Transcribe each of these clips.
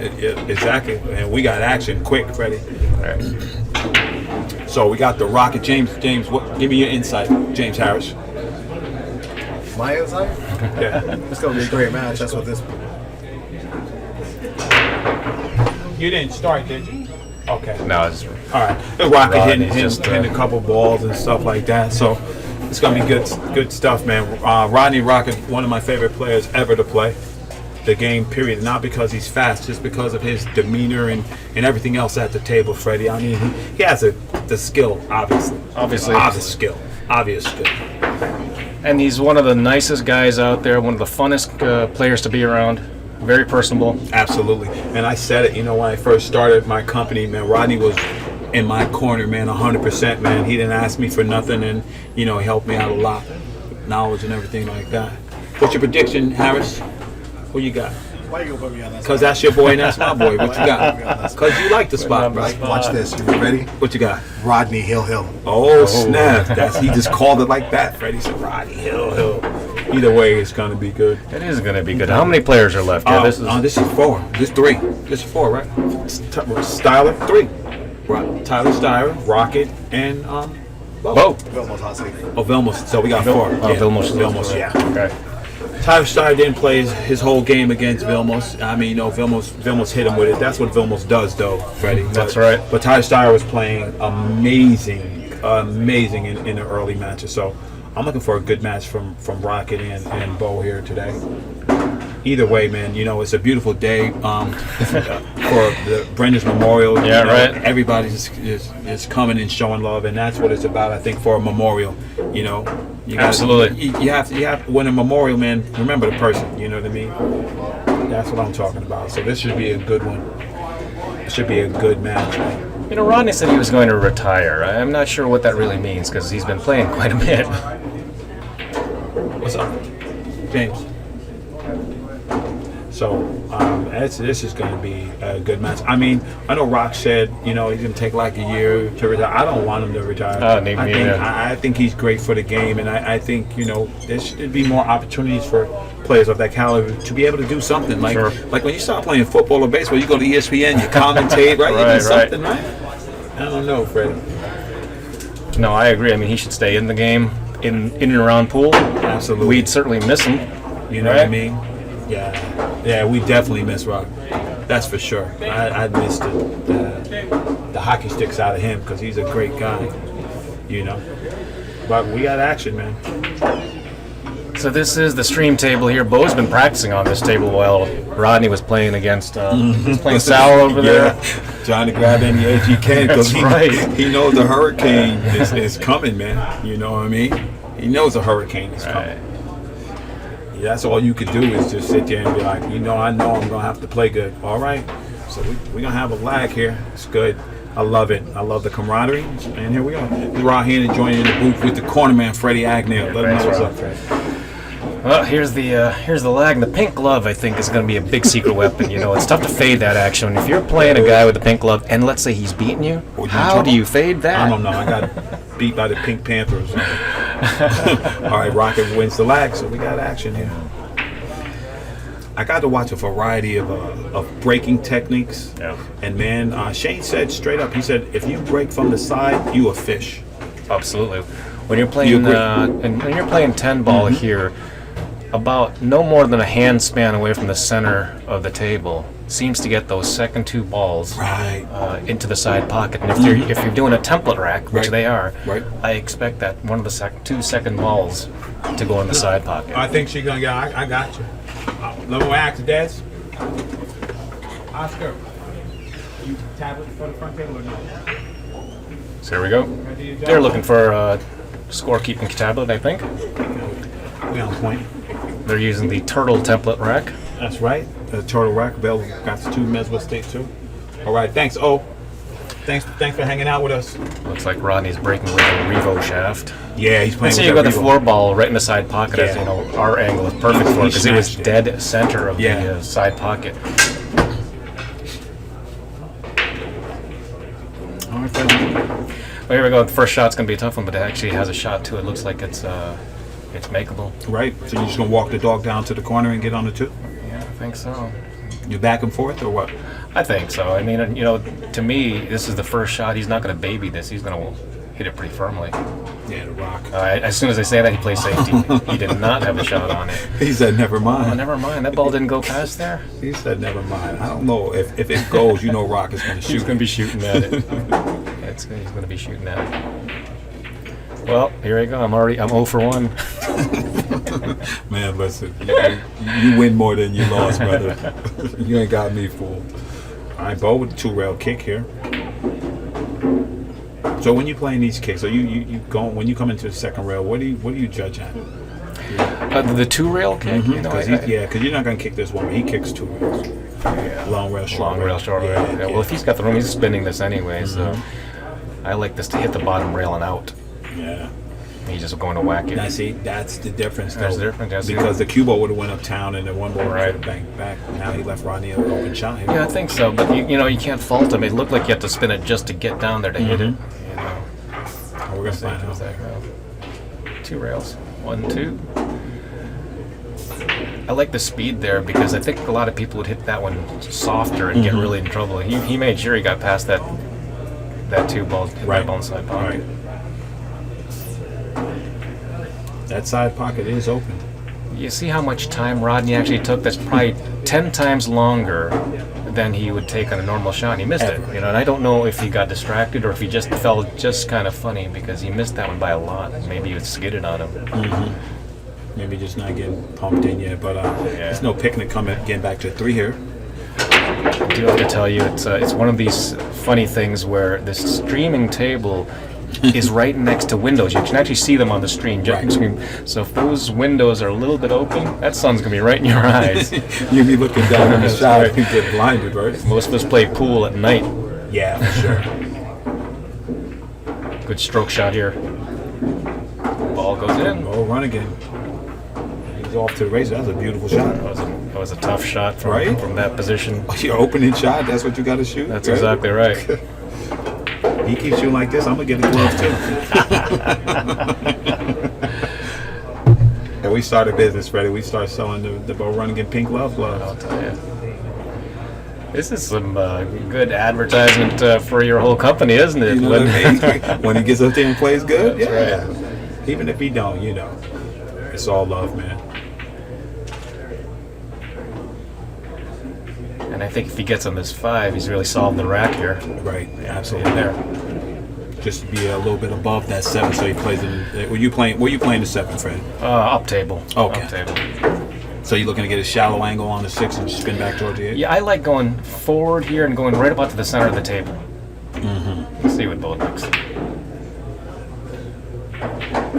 Exactly. And we got action quick, Freddie. All right. So we got the Rocket. James, give me your insight, James Harris. My insight? Yeah. It's going to be a great match. That's what this. You didn't start, did you? Okay. No, it's All right. The Rocket Rodney's hitting a couple balls and stuff like that. So it's gonna be good stuff, man. Rodney Rocket, one of my favorite players ever to play the game. Period. Not because he's fast, just because of his demeanor and everything else at the table, Freddie. I mean, he has the skill, obviously. Obvious skill. And he's one of the nicest guys out there. One of the funnest players to be around. Very personable. Absolutely. And I said it, when I first started my company, man, Rodney was in my corner, man, 100%, man. He didn't ask me for nothing, and, he helped me out a lot. Knowledge and everything like that. What's your prediction, Harris? Who you got? Why you going to put me on that spot? Because that's your boy and that's my boy. What you got? Because you like the spot, bro. Watch this. You ready? What you got? Rodney Hill. Oh, snap. He just called it like that, Freddie. Said Rodney Hill. Either way, it's going to be good. It is going to be good. How many players are left? Yeah, this is 4. This is 3. This is 4, right? Styler, 3. Right. Tyler Styler, Rocket, and Beau. Vilmos hot seat. Oh, Vilmos. So we got 4. Oh, yeah. Vilmos, yeah. Okay. Tyler Styler didn't play his whole game against Vilmos. I mean, Vilmos hit him with it. That's what Vilmos does, though, Freddie. That's right. But Tyler Styler was playing amazing in the early matches. So I'm looking for a good match from Rocket and Beau here today. Either way, man, it's a beautiful day for the Brendan's Memorial. Yeah, right. Everybody is coming and showing love, and that's what it's about, I think, for a memorial. Absolutely. You have when a memorial, man, remember the person. You know what I mean? That's what I'm talking about. So this should be a good one. It should be a good match, man. Rodney said he was going to retire. I'm not sure what that really means because he's been playing quite a bit. What's up, James? So this is going to be a good match. I mean, I know Rock said, he's going to take like a year to retire. I don't want him to retire. I think he's great for the game, and I think, there should be more opportunities for players of that caliber to be able to do something. Like when you start playing football or baseball, you go to ESPN, you commentate, right? You do something, right? I don't know, Freddie. No, I agree. I mean, he should stay in the game, in and around pool. Absolutely. We'd certainly miss him. You know what I mean? Yeah, we definitely miss Rock. That's for sure. I missed the hockey sticks out of him because he's a great guy, But we got action, man. So this is the stream table here. Beau's been practicing on this table while Rodney was playing against he's playing Sal over there. Trying to grab any edge he can because he knows the hurricane is coming, man. You know what I mean? He knows the hurricane is coming. Yeah, that's all you could do is just sit there and be like, I know I'm going to have to play good. All right. So we're going to have a lag here. It's good. I love it. I love the camaraderie. And here we go. Rod Hannon joining in the booth with the cornerman, Freddie Agnew. Let him know what's up, Freddie. Well, here's the lag. And the pink glove, I think, is going to be a big secret weapon. It's tough to fade that action. If you're playing a guy with a pink glove, and let's say he's beating you, how do you fade that? I don't know. I got beat by the Pink Panther or something. All right, Rocket wins the lag, so we got action here. I got to watch a variety of breaking techniques. Yeah. And man, Shane said straight up, he said, if you break from the side, you a fish. Absolutely. When you're playing and when you're playing 10 ball here, about no more than a hand span away from the center of the table seems to get those second 2 balls into the side pocket. And if you're doing a template rack, which they are, I expect that one of the 2 second balls to go in the side pocket. I think she's gonna get. I got you. Let me ask Des. Oscar, you tablet for the front table or no? So here we go. They're looking for a scorekeeping tablet, I think. We on point. They're using the turtle template rack. That's right. The turtle rack. Bell got the 2 Meswa state too. All right. Thanks. Thanks for hanging out with us. Looks like Rodney's breaking with a Revo shaft. Yeah, he's playing. So you got the floor ball right in the side pocket. As our angle is perfect for it because it was dead center of the side pocket. All right, friend. Well, here we go. The first shot's going to be a tough one, but it actually has a shot too. It looks like it's makeable. Right. So you're just going to walk the dog down to the corner and get on the 2? Yeah, I think so. You back and forth or what? I think so. I mean, to me, this is the first shot. He's not going to baby this. He's going to hit it pretty firmly. Yeah, the rock. As soon as I say that, he plays safety. He did not have a shot on it. He said, never mind. Oh, never mind. That ball didn't go past there. He said, never mind. I don't know if it goes. Rock is going to shoot. He's going to be shooting at it. He's going to be shooting at it. Well, here we go. I'm 0 for 1. Man, listen, you win more than you lost, brother. You ain't got me fooled. All right, Beau with the 2-rail kick here. So when you playing these kicks, so you go when you come into the second rail, what do you judge at? The 2-rail kick, because you're not gonna kick this one. He kicks 2 rails. Yeah. Long rail, short rail. Yeah. Well, if he's got the room, he's spinning this anyway. So I like this to hit the bottom rail and out. Yeah. He's just going to whack it. Now, see, that's the difference, though. That's the difference. Because the cue ball would have went uptown and the one ball would have banked back. Now he left Rodney an open shot. Yeah, I think so. But you can't fault him. It looked like you have to spin it just to get down there to hit it. We're gonna find out. 2 rails. 1, 2. I like the speed there because I think a lot of people would hit that one softer and get really in trouble. He made sure he got past that 2 ball right on side pocket. Right. That side pocket is open. You see how much time Rodney actually took? That's probably 10 times longer than he would take on a normal shot. And he missed it. And I don't know if he got distracted or if he just felt just kind of funny because he missed that one by a lot. Maybe it skidded on him. Maybe just not getting pumped in yet, but there's no picnic getting back to 3 here. I do have to tell you, it's one of these funny things where this streaming table is right next to windows. You can actually see them on the screen. Right. So if those windows are a little bit open, that sun's going to be right in your eyes. You'll be looking down in the shot and get blinded, right? Most of us play pool at night. Yeah, for sure. Good stroke shot here. Ball goes in. Oh, Runningen. He's off to the races. That was a beautiful shot. That was a tough shot from that position. Your opening shot, that's what you got to shoot? That's exactly right. He keeps shooting like this, I'm going to get the glove too. And we started business, Freddie. We started selling the Beau Runningen pink love gloves. I'll tell you. This is some good advertisement for your whole company, isn't it? You know what I mean? When he gets up there and plays good, That's right. Even if he don't, it's all love, man. And I think if he gets on this 5, he's really solved the rack here. Right, absolutely. There. Just to be a little bit above that 7, so he plays it. Were you playing the 7, Fred? Up table. Okay. Up table. So you're looking to get a shallow angle on the 6 and spin back towards the 8? Yeah, I like going forward here and going right about to the center of the table. Let's see what Beau looks.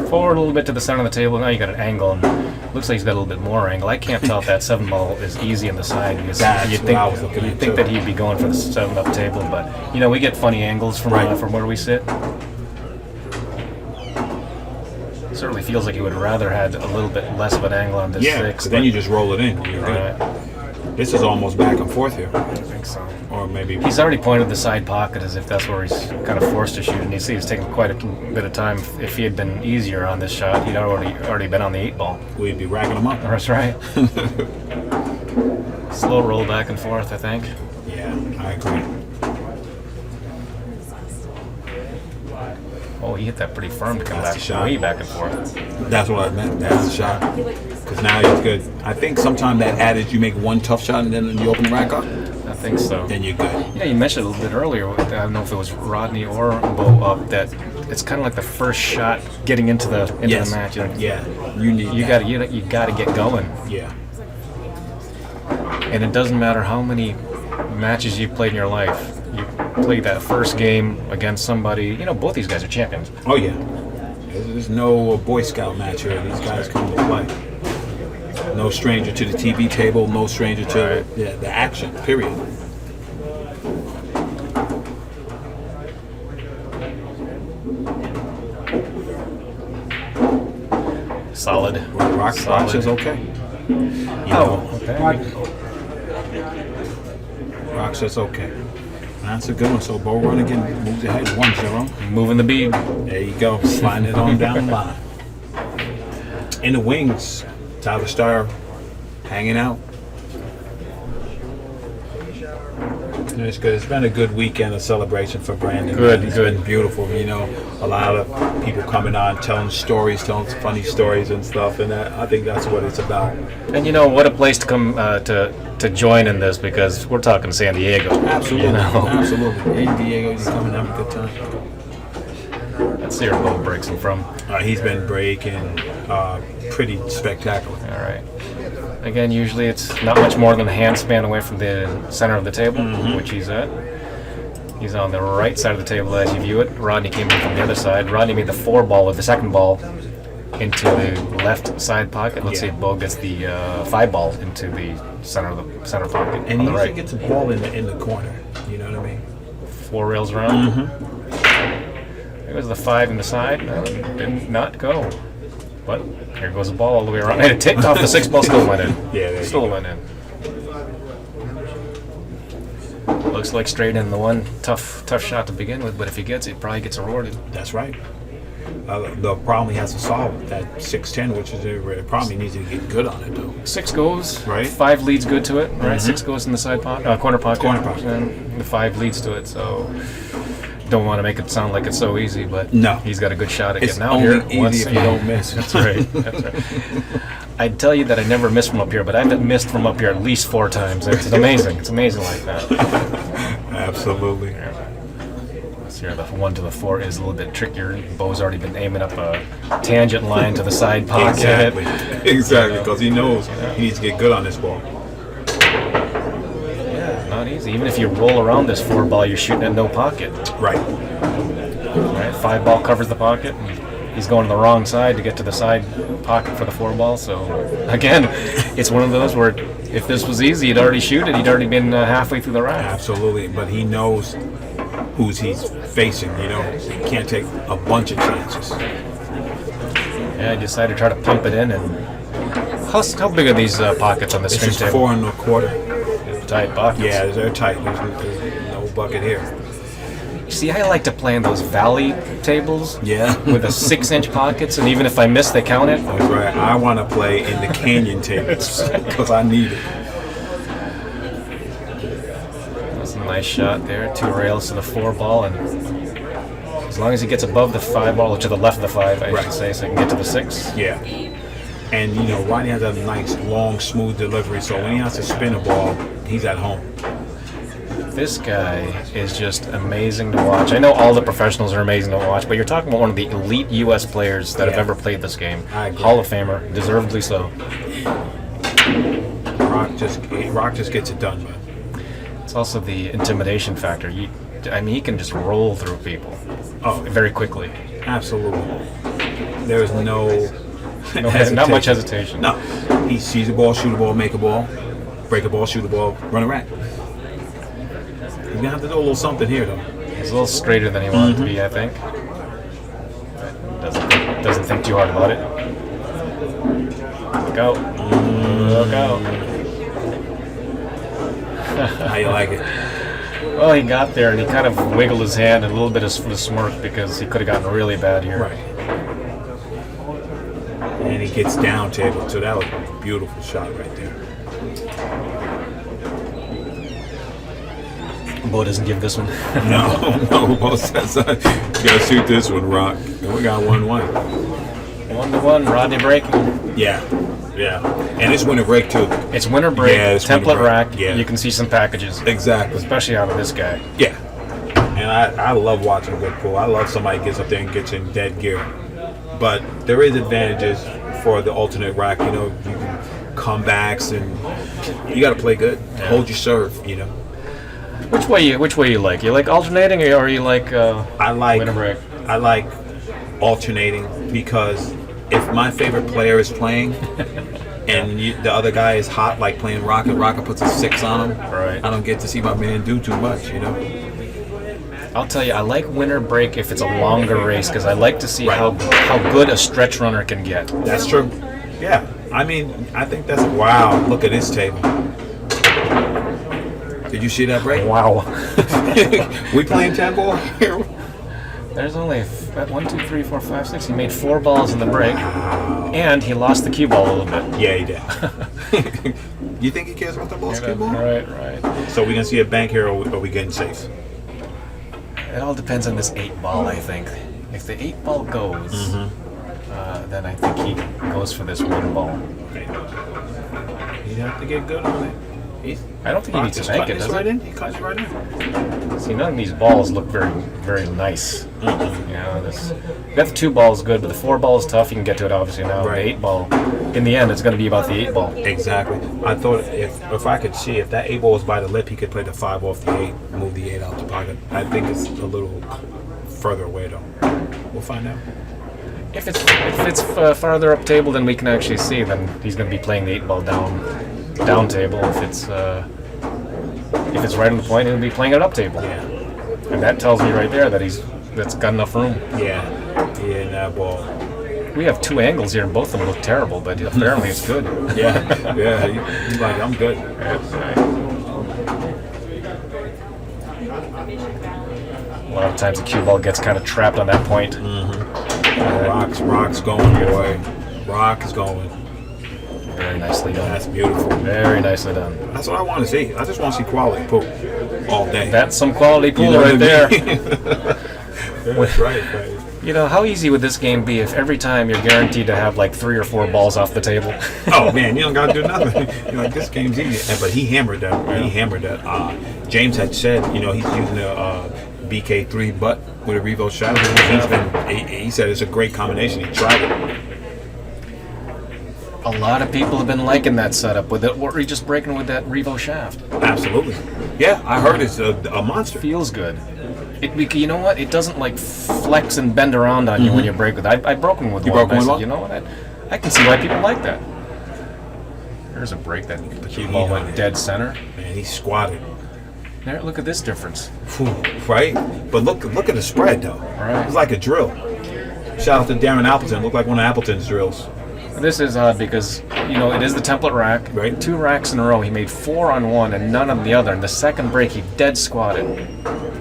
Forward a little bit to the center of the table. Now you got an angle, and looks like he's got a little bit more angle. I can't tell if that 7 ball is easy on the side. You'd think that he'd be going for the 7 up table, but we get funny angles from where we sit. Certainly feels like he would rather had a little bit less of an angle on this 6. Then you just roll it in. You're right. Good. This is almost back and forth here. I think so. Or maybe he's already pointed the side pocket as if that's where he's kind of forced to shoot, and you see he's taking quite a bit of time. If he had been easier on this shot, he'd already been on the 8 ball. We'd be racking him up. That's right. Slow roll back and forth, I think. Yeah, I agree. Oh, he hit that pretty firm to come back way back and forth. That's what I meant. That's the shot. Because now he's good. I think sometimes that adage, you make one tough shot and then you open the rack up. I think so. Then you're good. Yeah, you mentioned a little bit earlier, I don't know if it was Rodney or Beau up, that it's kind of like the first shot getting into the match. Yeah, you got to get going. Yeah. And it doesn't matter how many matches you've played in your life. You play that first game against somebody. Both these guys are champions. Oh yeah. There's no Boy Scout match here. These guys come to play. No stranger to the TV table. No stranger to the action. Period. Solid. Rock says okay. Okay. Rock says okay. That's a good one. So Beau Runningen moves ahead 1-0. Moving the bead. There you go. Sliding it on down the line. In the wings, Tyler Starr hanging out. It's good. It's been a good weekend of celebration for Brandon. Good, It's good. been beautiful. You know, a lot of people coming on, telling stories, telling funny stories and stuff, and I think that's what it's about. And you know what a place to come to join in this, because we're talking San Diego. Absolutely, You know? absolutely. In Diego, you come and have a good time. Let's see where Beau breaks him from. He's been breaking pretty spectacular. All right. Again, usually it's not much more than a hand span away from the center of the table, which he's at. He's on the right side of the table as you view it. Rodney came in from the other side. Rodney made the 4-ball with the second ball into the left side pocket. Let's see if Beau gets the 5-ball into the center pocket. And on he the usually right. gets a ball in the corner. You know what I mean? 4 rails around. There goes the 5 in the side. No, did not go. But here goes the ball all the way around. And it tipped off the 6-ball, still went in. Yeah, there you Still go. went in. Looks like straight in the one. Tough shot to begin with, but if he gets it, probably gets awarded. That's right. The problem he has to solve, that 6-10, which is a problem, he needs to get good on it, though. 6 goes. Right. 5 leads good to it. Right. 6 goes in the side pocket, corner pocket. Corner pocket. And the 5 leads to it. So don't want to make it sound like it's so easy, but No. he's got a good shot at It's getting out only here. easy if you don't miss. That's right. That's right. I'd tell you that I never miss from up here, but I've missed from up here at least 4 times. It's amazing. It's amazing like that. Absolutely. This here, the 1 to the 4 is a little bit trickier. Beau's already been aiming up a tangent line to the side pocket. Exactly. Exactly, because he knows he needs to get good on this ball. Yeah, not easy. Even if you roll around this 4-ball, you're shooting at no pocket. Right. Right, 5-ball covers the pocket. And he's going to the wrong side to get to the side pocket for the 4-ball. So again, it's one of those where if this was easy, he'd already shoot it. He'd already been halfway through the rack. Absolutely. But he knows who's he's facing, you know. So he can't take a bunch of chances. Yeah, I decided to try to pump it in. And how big are these pockets on the This string is table? 4 1/4. Tight pockets. Yeah, they're tight. There's no bucket here. See, I like to play in those valley tables. Yeah. With the 6-inch pockets, and even if I miss, they count it. That's right. I want to play in the canyon tables because I need it. That's a nice shot there. 2 rails to the 4-ball, and as long as he gets above the 5-ball, or to the left of the 5, I should say, so he can get to the 6. Yeah. And, you know, Rodney has a nice, long, smooth delivery, so when he has to spin a ball, he's at home. This guy is just amazing to watch. I know all the professionals are amazing to watch, but you're talking about one of the elite U.S. players that have Yeah. ever played this game. I agree. Hall of Famer, deservedly so. Rock just gets it done, man. It's also the intimidation factor. He can just roll through people Oh, very quickly. absolutely. There is no Not much hesitation. No. He sees a ball, shoot a ball, make a ball, break a ball, shoot a ball, run a rack. He's going to have to do a little something here, though. He's a little straighter than he wanted to be, I think. Doesn't think too hard about it. Look out. Look out. How you like it? Well, he got there and he kind of wiggled his hand and a little bit of a smirk because he could have gotten really bad here. Right. And he gets down table, so that was a beautiful shot right there. Beau doesn't give this one. No, both says you gotta shoot this one, Rock. And we got 1-1. 1-1, Rodney breaking. Yeah. And it's winter break too. It's winter break, Yeah, it's winter template break. rack. Yeah. You can see some packages, Exactly. especially out of this guy. Yeah. And I love watching good pool. I love somebody gets up there and gets in dead gear. But there is advantages for the alternate rack. You know, you can comebacks and you got to play good. Hold your serve. You know. Which way you like? You like alternating or you like I like winter break? I like alternating because if my favorite player is playing and the other guy is hot, like playing Rocket puts a 6 on him. Right. I don't get to see my man do too much. You know. I'll tell you, I like winter break if it's a longer race because I like to see Right. how good a stretch runner can get. That's true. Yeah. I mean, I think that's wow. Look at this table. Did you see that break? Wow. We playing 10 ball here. There's only 1, 2, 3, 4, 5, 6. He made 4 balls in the break, and he lost the cue ball a little bit. Yeah, he did. You think he cares about the balls, cue ball? Right. So we're gonna see a bank here, or are we getting safe? It all depends on this 8-ball, I think. If the 8-ball goes, then I think he goes for this 1-ball. Okay. He'd have to get good on it. I don't think he needs to bank it, does right he? in. He cuts it right in. See, none of these balls look very, very nice. You know, we got the 2-ball's good, but the 4-ball is tough. You can get to it obviously now. Right. The 8-ball, in the end, it's going to be about the 8-ball. Exactly. I thought if I could see if that 8-ball was by the lip, he could play the 5 off the 8, move the 8 out the pocket. I think it's a little further away though. We'll find out. If it's farther up table than we can actually see, then he's going to be playing the 8-ball down table. If it's right on the point, he'll be playing it up table. Yeah. And that tells me right there that that's got enough room. Yeah, in that ball. We have 2 angles here, and both of them look terrible, but apparently it's good. Yeah. He's like, I'm good. A lot of times the cue ball gets kind of trapped on that point. Rock's going, boy. Rock is going. Very nicely done. That's beautiful. Very nicely done. That's what I want to see. I just want to see quality pool all day. That's some quality pool You know right what I there. mean? That's right. You know, how easy would this game be if every time you're guaranteed to have like 3 or 4 balls off the table? Oh man, you don't gotta do nothing. You're like, this game's easy. But he hammered that. He hammered that. James had said, he's using a BK3 butt with a Revo shadow. He said it's a great combination. He tried it. A lot of people have been liking that setup with it. What were you just breaking with that Revo shaft? Absolutely. Yeah, I heard it's a monster. Feels good. You know what? It doesn't like flex and bend around on you when you break with it. I broke one with one. Broke one said, well? you know what? I can see why people like that. There's a break that cue ball went dead center. Man, he squatted. There, look at this difference. Right? But look at the spread though. Right. It's like a drill. Shout out to Darren Appleton. Looked like one of Appleton's drills. This is odd because, it is the template rack. Right. 2 racks in a row. He made 4 on one and none on the other. And the second break, he dead squatted.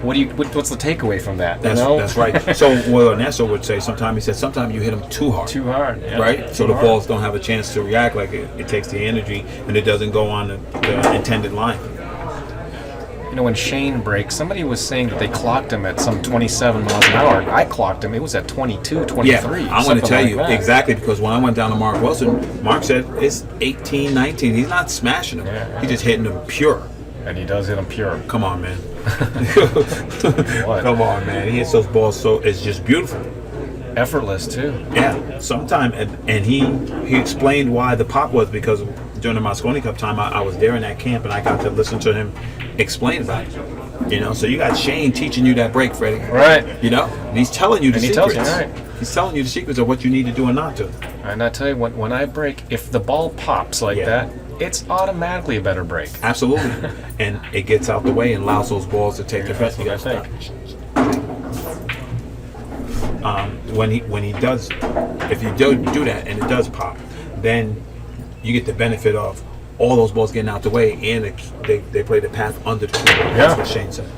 What's the takeaway from that? That's right. So what Ernesto would say sometimes you hit them too hard. Too hard. Yeah. Right? So the balls don't have a chance to react. Like it takes the energy and it doesn't go on the intended line. When Shane breaks, somebody was saying that they clocked him at some 27 miles an hour. I clocked him. It was at 22, 23. Yeah, I'm going to tell you that. exactly, because when I went down to Mark Wilson, Mark said it's 18, 19. He's not smashing them. Yeah. He's just hitting them pure. And he does hit them pure. Come on, man. What? Come on, man. He hits those balls so it's just beautiful. Effortless, too. Yeah, sometime, and he explained why the pop was, because during the Moscone Cup time, I was there in that camp, and I got to listen to him explain about it. So you got Shane teaching you that break, Freddie. Right. And he's telling you the secrets. Tells you, right. He's telling you the secrets of what you need to do and not to. And I tell you, when I break, if the ball pops like that, it's automatically a better break. Absolutely. And it gets out the way and allows those balls to take the best. That's what I think. When he does, if you do that and it does pop, then you get the benefit of all those balls getting out the way, and they play the path under the keyboard. That's what Shane said.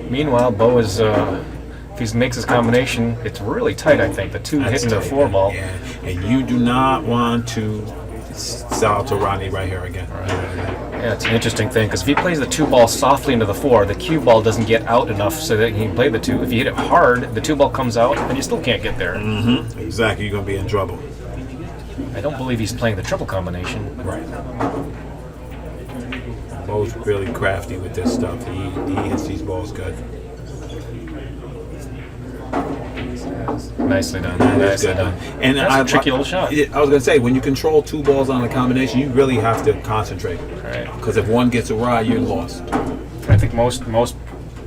Meanwhile, Beau is, if he makes his combination, it's really tight, I think. The 2 hitting the 4 ball. Yeah, and you do not want to sell out to Rodney right here again. Right. Yeah, it's an interesting thing, because if he plays the 2 ball softly into the 4, the cue ball doesn't get out enough so that he can play the 2. If you hit it hard, the 2 ball comes out, and you still can't get there. Mm-hmm. Exactly, you're going to be in trouble. I don't believe he's playing the triple combination. Right. Beau's really crafty with this stuff. He hits these balls good. Nicely done. Nicely done. And that's a tricky little shot. I was going to say, when you control 2 balls on a combination, you really have to concentrate. Right. Because if one gets awry, you're lost. I think most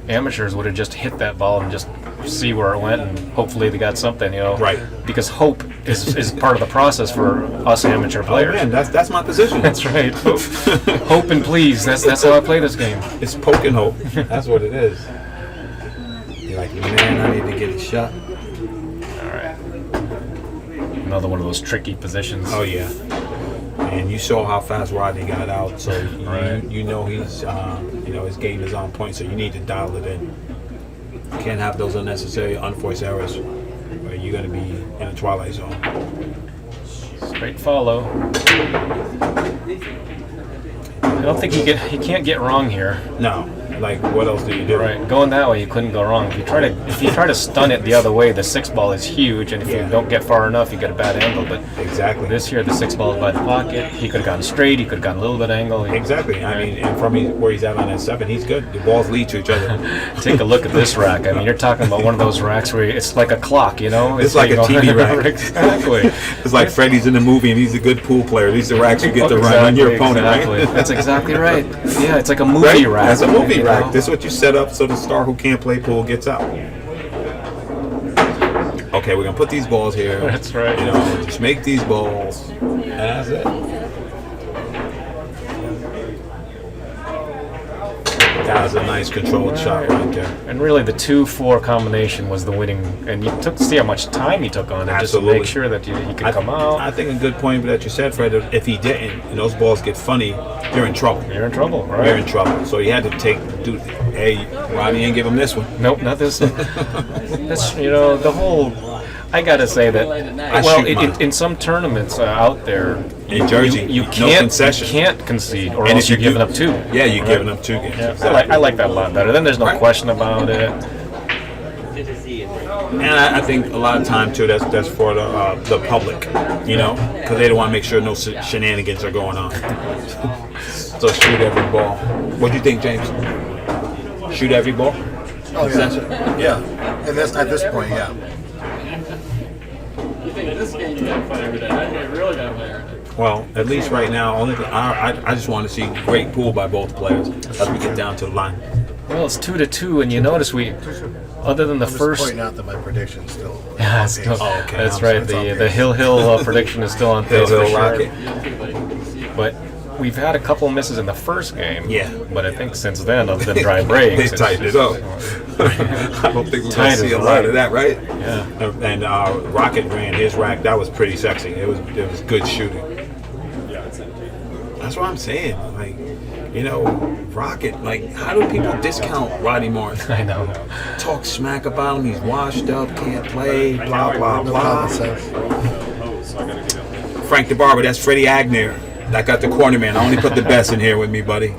amateurs would have just hit that ball and just see where it went, and hopefully they got something, Right. Because hope is part of the process for us amateur players. Oh man, that's my position. That's right. Hope and please. That's how I play this game. It's poke and hope. That's what it is. You're like, man, I need to get a shot. All right. Another one of those tricky positions. Oh yeah. And you saw how fast Rodney got out, so you know he's his game is on point. So you need to dial it in. You can't have those unnecessary, unforced errors where you're going to be in a twilight zone. Straight follow. I don't think he can't get wrong here. No. Like, what else do you do? Right, going that way, you couldn't go wrong. If you try to stun it the other way, the 6 ball is huge, and if you don't get far enough, you get a bad angle. But exactly, this here, the 6 ball is by the pocket. He could have gone straight. He could have gone a little bit angle. Exactly. I mean, and from where he's at on that 7, he's good. The balls lead to each other. Take a look at this rack. I mean, you're talking about one of those racks where it's like a clock, you know? It's like a TV rack. Exactly. It's like Freddy's in the movie, and he's a good pool player. These are racks you get to run on your opponent, right? That's exactly right. Yeah, it's like a movie rack. That's a movie rack. Know? This is what you set up so the star who can't play pool gets out. Okay, we're gonna put these balls here. That's right. You know, just make these balls, and that's it. That was a nice controlled shot right there. And really, the 2-4 combination was the winning. And you took to see how much time he took on it just to make sure that he could come out. I think a good point that you said, Fred. If he didn't, and those balls get funny, you're in trouble. You're in trouble, right? You're in trouble. So he had to hey, Rodney ain't give him this one. Nope, not this one. That's the whole. I gotta say that. In some tournaments out there, in Jersey, you no can't concession. You can't concede, or And else you're giving up 2. Yeah, you're giving up 2 games. Yeah, Exactly. I like that a lot better. Then there's no question about it. And I think a lot of time too, that's for the public, you know, because they don't want to make sure no shenanigans are going on. So shoot every ball. What do you think, James? Shoot every ball? Oh yeah. And that's at this point, yeah. This game you gotta play every day. I really gotta play every day. Well, at least right now, I just want to see great pool by both players as we get down to the line. Well, it's 2-2, and you notice other than the first. Pointing out that my prediction's still. Yeah, it's still, Oh, okay. that's right. The Hill prediction is still on pace for Hill sure. Rocket. But we've had a couple misses in the first game. Yeah. But I think since then, other than dry breaks, They tightened it up. I don't think we're going to see a lot of that, right? Yeah. And Rocket ran his rack. That was pretty sexy. It was good shooting. That's what I'm saying. Like, Rocket. Like, how do people discount Rodney Martin? I know. Talk smack about him. He's washed up, can't play, blah blah blah. Frank the Barber. That's Freddie Agnew. I got the corner man. I only put the best in here with me, buddy.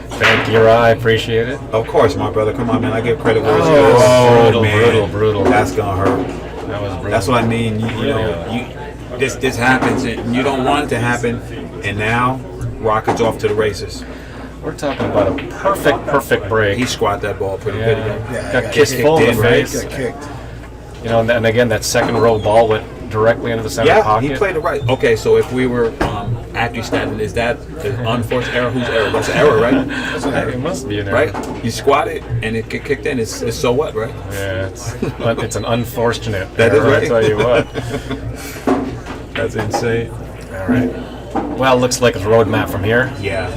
Thank you, I appreciate it. Of course, my brother. Come on, man. I give credit where it's Oh, brutal. That's gonna hurt. That was brutal. That's what I mean. This happens, and you don't want it to happen. And now, Rocket's off to the races. We're talking about a perfect break. He squat that ball pretty good. Got kissed full in the face. Got kicked. And again, that second row ball went directly into the center pocket. He played it right. Okay, so if we were after standing, is that an unforced error? Whose error? That's an error, right? It must be an error. Right? You squatted and it kicked in. It's so what, right? Yeah, it's an unfortunate That is error, right. I tell you what. That's insane. All right. Well, looks like it's a road map from here. Yeah.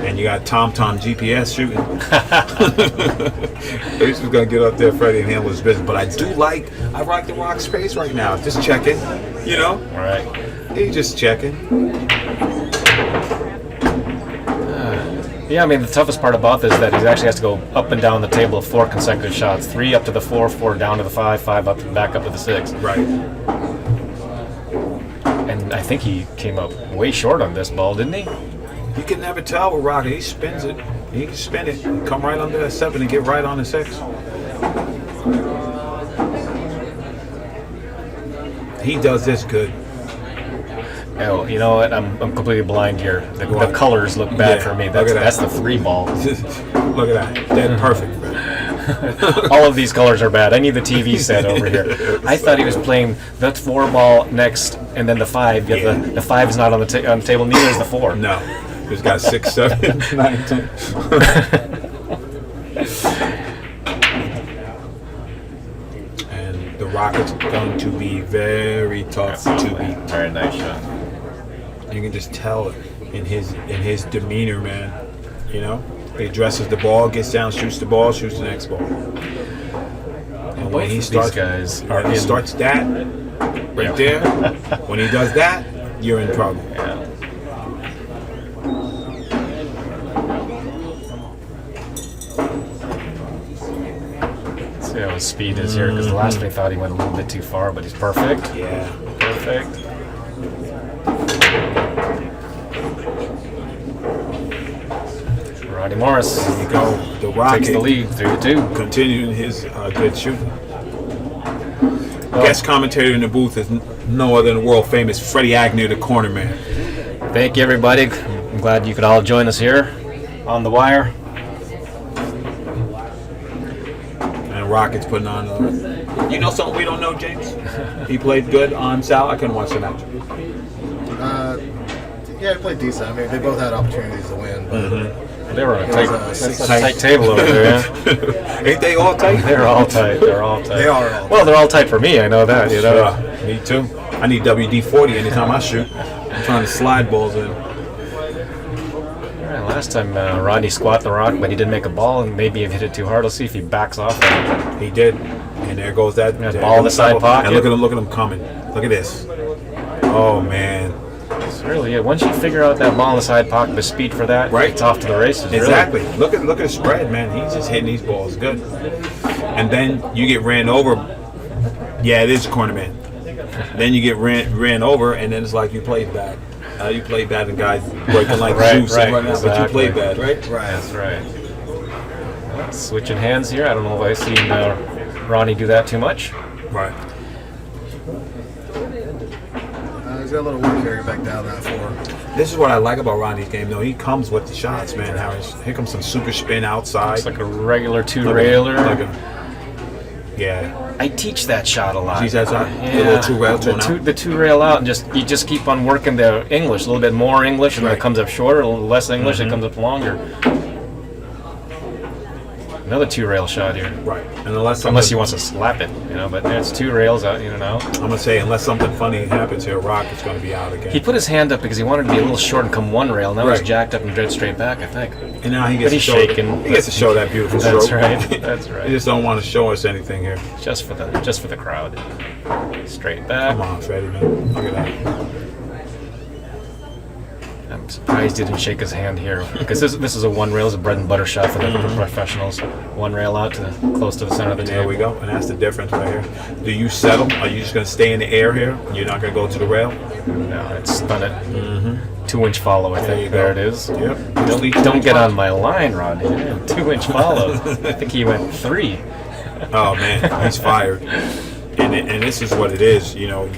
And you got TomTom GPS shooting. He's just gonna get up there, Freddie, and handle his business. But I like the rock space right now. Just checking, All right. He's just checking. Yeah, I mean, the toughest part about this is that he actually has to go up and down the table of 4 consecutive shots. 3 up to the 4, 4 down to the 5, 5 up, back up to the 6. Right. And I think he came up way short on this ball, didn't he? You can never tell with Rocket. He spins it. He can spin it, come right under that 7 and get right on the 6. He does this good. Oh, you know what? I'm completely blind here. The colors look bad for me. That's the 3 ball. Look at that. That's perfect. All of these colors are bad. I need the TV set over here. I thought he was playing the 4 ball next, and then the 5. Yet the 5 is not on the table. Neither is the 4. No. He's got 6, 7, 9, 10. And the Rocket's going to be very tough to beat. Very nice shot. You can just tell it in his demeanor, man. He addresses the ball, gets down, shoots the ball, shoots the next ball. And when he starts, guys starts that right there, when he does that, you're in trouble. Yeah. See how his speed is here, because the last one he thought he went a little bit too far, but he's perfect. Yeah. Perfect. Rodney Morris There you go. The Rocket takes the lead 3-2. continuing his good shooting. Guest commentator in the booth is no other than world famous Freddie Agnew, the corner man. Thank you, everybody. I'm glad you could all join us here on the wire. And Rocket's putting on. You know something we don't know, James? He played good on Sal. I couldn't watch the match. Yeah, they played decent. I mean, they both had opportunities to win. But They were on a It tight, was a tight table over there. Yeah? Ain't they all tight? They're all tight. They're all tight. They are all Well, they're all tight for me. I know that. You know. Yeah, me too. I need WD-40 anytime I shoot. I'm trying to slide balls in. Yeah, last time Rodney squat the rock, but he didn't make a ball, and maybe he hit it too hard. Let's see if he backs off. He did. And there goes that. Yeah, there ball in the goes side pocket. And look at him coming. Look at this. Oh, man. It's really it. Once you figure out that ball in the side pocket, the speed for that, Right. it's off to the races. Exactly. Look at the spread, man. He's just hitting these balls good. And then you get ran over. Yeah, it is a corner man. Then you get ran over, and then it's like you played bad. You played bad, and guys breaking like Right, juice right, and whatnot, but you exactly. played bad, right? That's right. Well, switching hands here. I don't know if I've seen Ronnie do that too much. Right. he's got a little work here back down that floor. This is what I like about Rodney's game, though. He comes with the shots, man. Harris. Here comes some super spin outside. It's like a regular two-railer. Yeah. I teach that shot a lot. Teach that shot? Yeah. The little two-rail tune out? The two-rail out, and you just keep on working the English, a little bit more English, and then it comes up shorter, a little less English, it comes up longer. Another two-rail shot here. Right. And unless he wants to slap it, but there's two rails out, now. I'm going to say, unless something funny happens here, Rock is going to be out again. He put his hand up because he wanted to be a little short and come one rail. Now he's jacked up and dead straight back, I think. And now he gets But he's shaking. He gets to show that beautiful That's stroke. right. That's right. He just don't want to show us anything here. Just for the crowd. Straight back. Come on, Freddie, man. Look at that. I'm surprised he didn't shake his hand here because this is a one rail, it's a bread and butter shot for the professionals. One rail out to close to the center of the table. There we go, and that's the difference right here. Do you settle? Are you just going to stay in the air here? You're not going to go to the rail? No, it's stun it. 2-inch follow, I think. There it is. Yep. Don't get on my line, Rodney. 2-inch follow. I think he went 3. Oh man, he's fired. And this is what it is,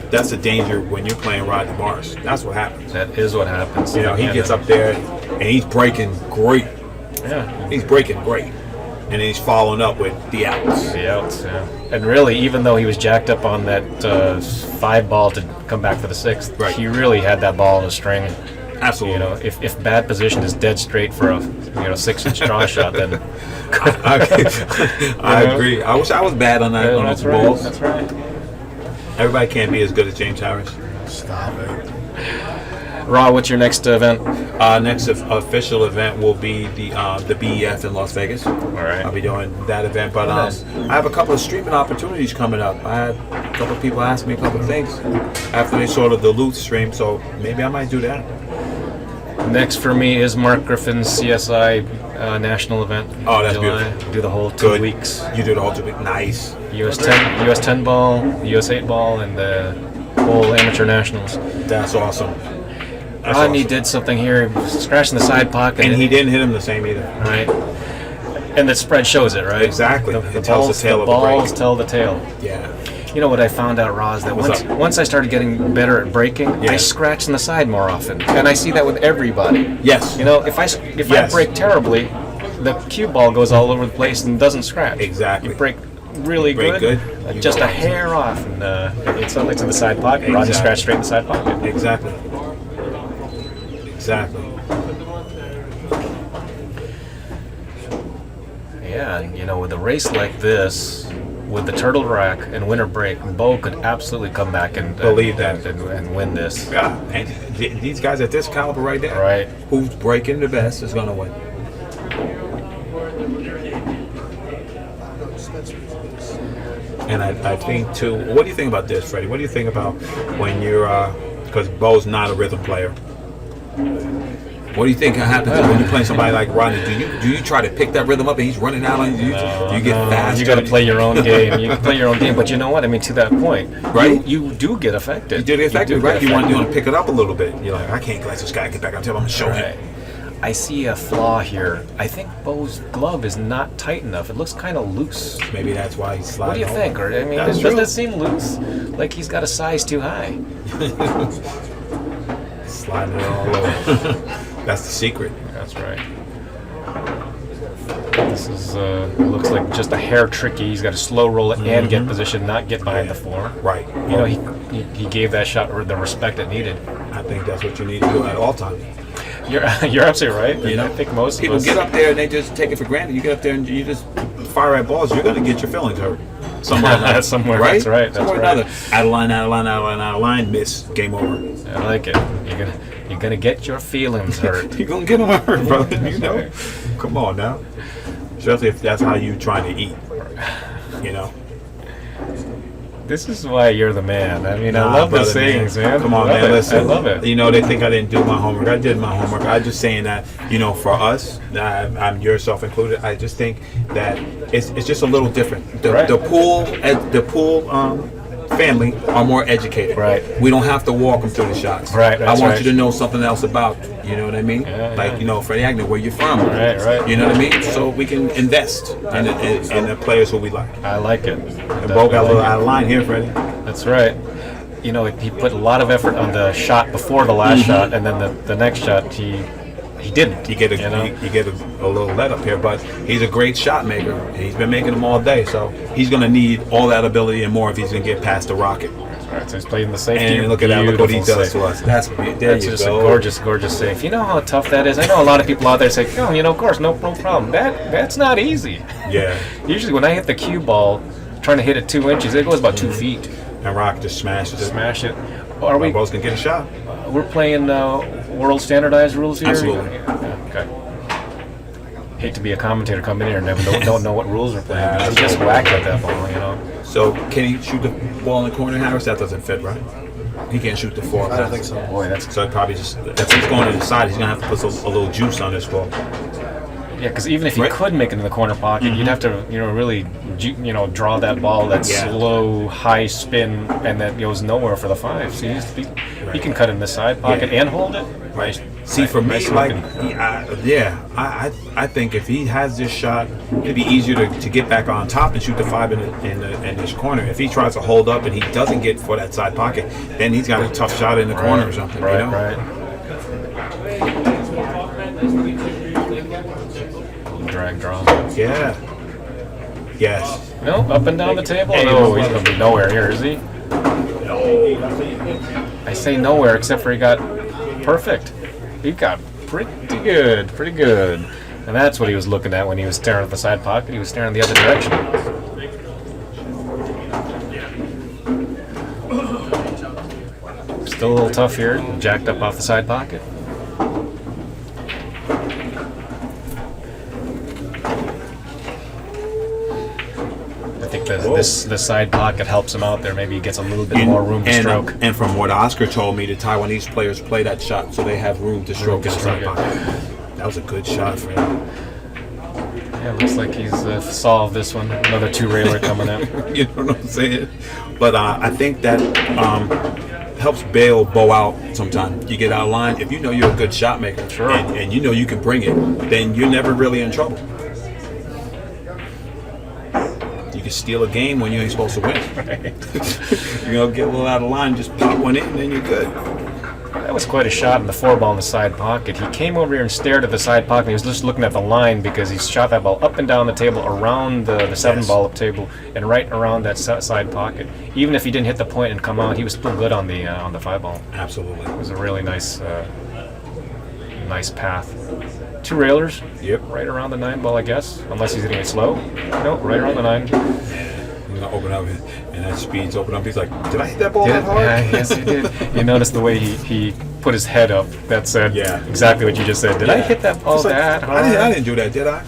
that's the danger when you're playing Rodney Morris. That's what happens. That is what happens. He gets up there and he's breaking great. Yeah. He's breaking great. And then he's following up with the outs. The outs, yeah. And really, even though he was jacked up on that 5 ball to come back for the 6th, Right. he really had that ball in a string. Absolutely. If bad position is dead straight for a 6-inch draw shot, then I agree. I wish I was bad on that on that's those right. balls. That's right. Everybody can't be as good as James Harris. Stop it. Raw, what's your next event? Next official event will be the BEF in Las Vegas. All right. I'll be doing that event, but I have a couple of streaming opportunities coming up. I had a couple of people ask me a couple of things after they saw the Duluth stream, so maybe I might do that. Next for me is Mark Griffin's CSI national event. Oh, that's July. beautiful. Do the whole 2 Good. weeks. You do the whole 2 weeks. Nice. US 10 ball, US 8 ball, and the whole amateur nationals. That's awesome. That's Rodney awesome. did something here, scratching the side pocket, And he didn't hit him the same either. right. And the spread shows it, right? Exactly. The It tells the tale of a break. balls tell the tale. Yeah. You know what I found out, Roz, that What's once I started getting better at breaking, Yeah. I scratch in the side more often, and I see that with everybody. Yes. If I Yes. break terribly, the cue ball goes all over the place and doesn't scratch. Exactly. You break really Break good, you just go. a hair off, and it's in the side pocket. Rodney Exactly. scratched straight in the side pocket. Exactly. Exactly. Yeah, and with a race like this, with the turtle rack and winter break, Beau could absolutely come back and Believe that. and win this. Yeah. And these guys at this caliber right there, Right. who's breaking the best is going to win. And I think too. What do you think about this, Freddie? What do you think about when you're because Beau's not a rhythm player? What do you think happens when you're playing somebody like Rodney? Do you try to pick that rhythm up and he's running out on you? Do you get faster? You got to play your own game. You can play your own game, but you know what? I mean, to that point, Right. You do get affected. You do get affected, right? get You want affected. to pick it up a little bit. You're like, I can't let this guy get back on top. I'm going to show him. I see a flaw here. I think Beau's glove is not tight enough. It looks kind of loose. Maybe that's why he's What do sliding. you think? Or I mean, That's doesn't true. it seem loose? Like he's got a size too high. Sliding it all over. That's the secret. That's right. This is looks like just a hair tricky. He's got to slow roll it and get position, not get behind the floor. Right. You know, he gave that shot the respect it needed. I think that's what you need to do at all times. You're absolutely right. You know, I think most people of us get up there and they just take it for granted. You get up there and you just fire at balls. You're going to get your feelings hurt. Somewhere, Somewhere, right? that's right. That's Somewhere or right. another. Out of line, out of line, out of line, out of line. Miss. Game over. I like it. You're gonna get your feelings hurt. You're gonna get them hurt, brother. You know. Come on now. Especially if that's how you trying to eat. You know. This is why you're the man. I mean, Nah, I love the brother, sayings, man. Come on, I love man. it. Listen. I love it. You know, they think I didn't do my homework. I did my homework. I'm just saying that, you know, for us, I'm yourself included. I just think that it's just a little different. The pool family are more educated. Right. We don't have to walk them through the shots. Right, I that's want right. you to know something else about you. You know what I mean? Yeah, like, yeah. you know, Freddie Agnew, where you're from. Right. You know what I mean? So we can invest in the players who we like. I like it. And Beau got a little out of line here, Freddie. That's right. You know, he put a lot of effort on the shot before the last shot, and then the next shot he didn't. You get you know? a little let up here, but he's a great shot maker. And he's been making them all day, so he's going to need all that ability and more if he's going to get past the Rocket. All right, so he's playing the safety. And look at that! Look what he Beautiful does save. to us. There That's you just go. a gorgeous, gorgeous save. You know how tough that is? I know a lot of people out there say, "Oh, you know, of course, no problem." That's not easy. Yeah. Usually, when I hit the cue ball, trying to hit it 2 inches, it goes about 2 feet. And Rock just smashed it. Smash it. Are we? Both can get a shot. We're playing world standardized rules here. Absolutely. Yeah, okay. Hate to be a commentator coming in here and don't know what rules we're playing. But he just whacked at that ball, you know. So can he shoot the ball in the corner, Harris? That doesn't fit, right? He can't shoot the four. I don't think so. Boy, that's So he probably just if he's going to the side, he's gonna have to put a little juice on this ball. yeah. Because even if he Right. could make it in the corner pocket, you'd have to really draw that ball that Yeah. slow high spin and that goes nowhere for the 5. So he can cut in the side pocket Yeah. and hold it. Right. See, for me, Nice like, looking. I think if he has this shot, it'd be easier to get back on top and shoot the 5 in this corner. If he tries to hold up and he doesn't get for that side pocket, then he's got a tough shot in the corner or something. Right, you know? right. Drag draw. Yeah. Yes. No, up and down the table. Hey, No, no, he's gonna be nowhere here, is he? I say nowhere, except for he got perfect. He got pretty good, pretty good. And that's what he was looking at when he was staring at the side pocket. He was staring the other direction. Still a little tough here. Jacked up off the side pocket. I think the side pocket helps him out there. Maybe he gets a little bit more room to stroke. And from what Oscar told me, the Taiwanese players play that shot so they have room to stroke in the side stroke it. pocket. That was a good shot for him. Yeah, looks like he's solved this one. Another 2-railer coming up. You know what I'm saying? But I think that helps bail Beau out sometimes. You get out of line. If you know you're a good shot maker Sure. and you know you can bring it, then you're never really in trouble. You can steal a game when you ain't supposed to win. Get a little out of line, just pop one in, and then you're good. That was quite a shot in the 4-ball in the side pocket. He came over here and stared at the side pocket. He was just looking at the line because he shot that ball up and down the table, around the 7-ball up table, and right around that side pocket. Even if he didn't hit the point and come out, he was still good on the 5-ball. Absolutely. It was a really nice path. 2 railers. Yep. Right around the 9-ball, I guess, unless he's hitting it slow. Nope, right around the 9. I'm gonna open up, and that speed's open up. He's like, "Did I hit that ball that hard?" Yes, he did. You notice the way he put his head up. That said exactly what you just said. Did I hit that ball It's like, that hard? I didn't do that, did I?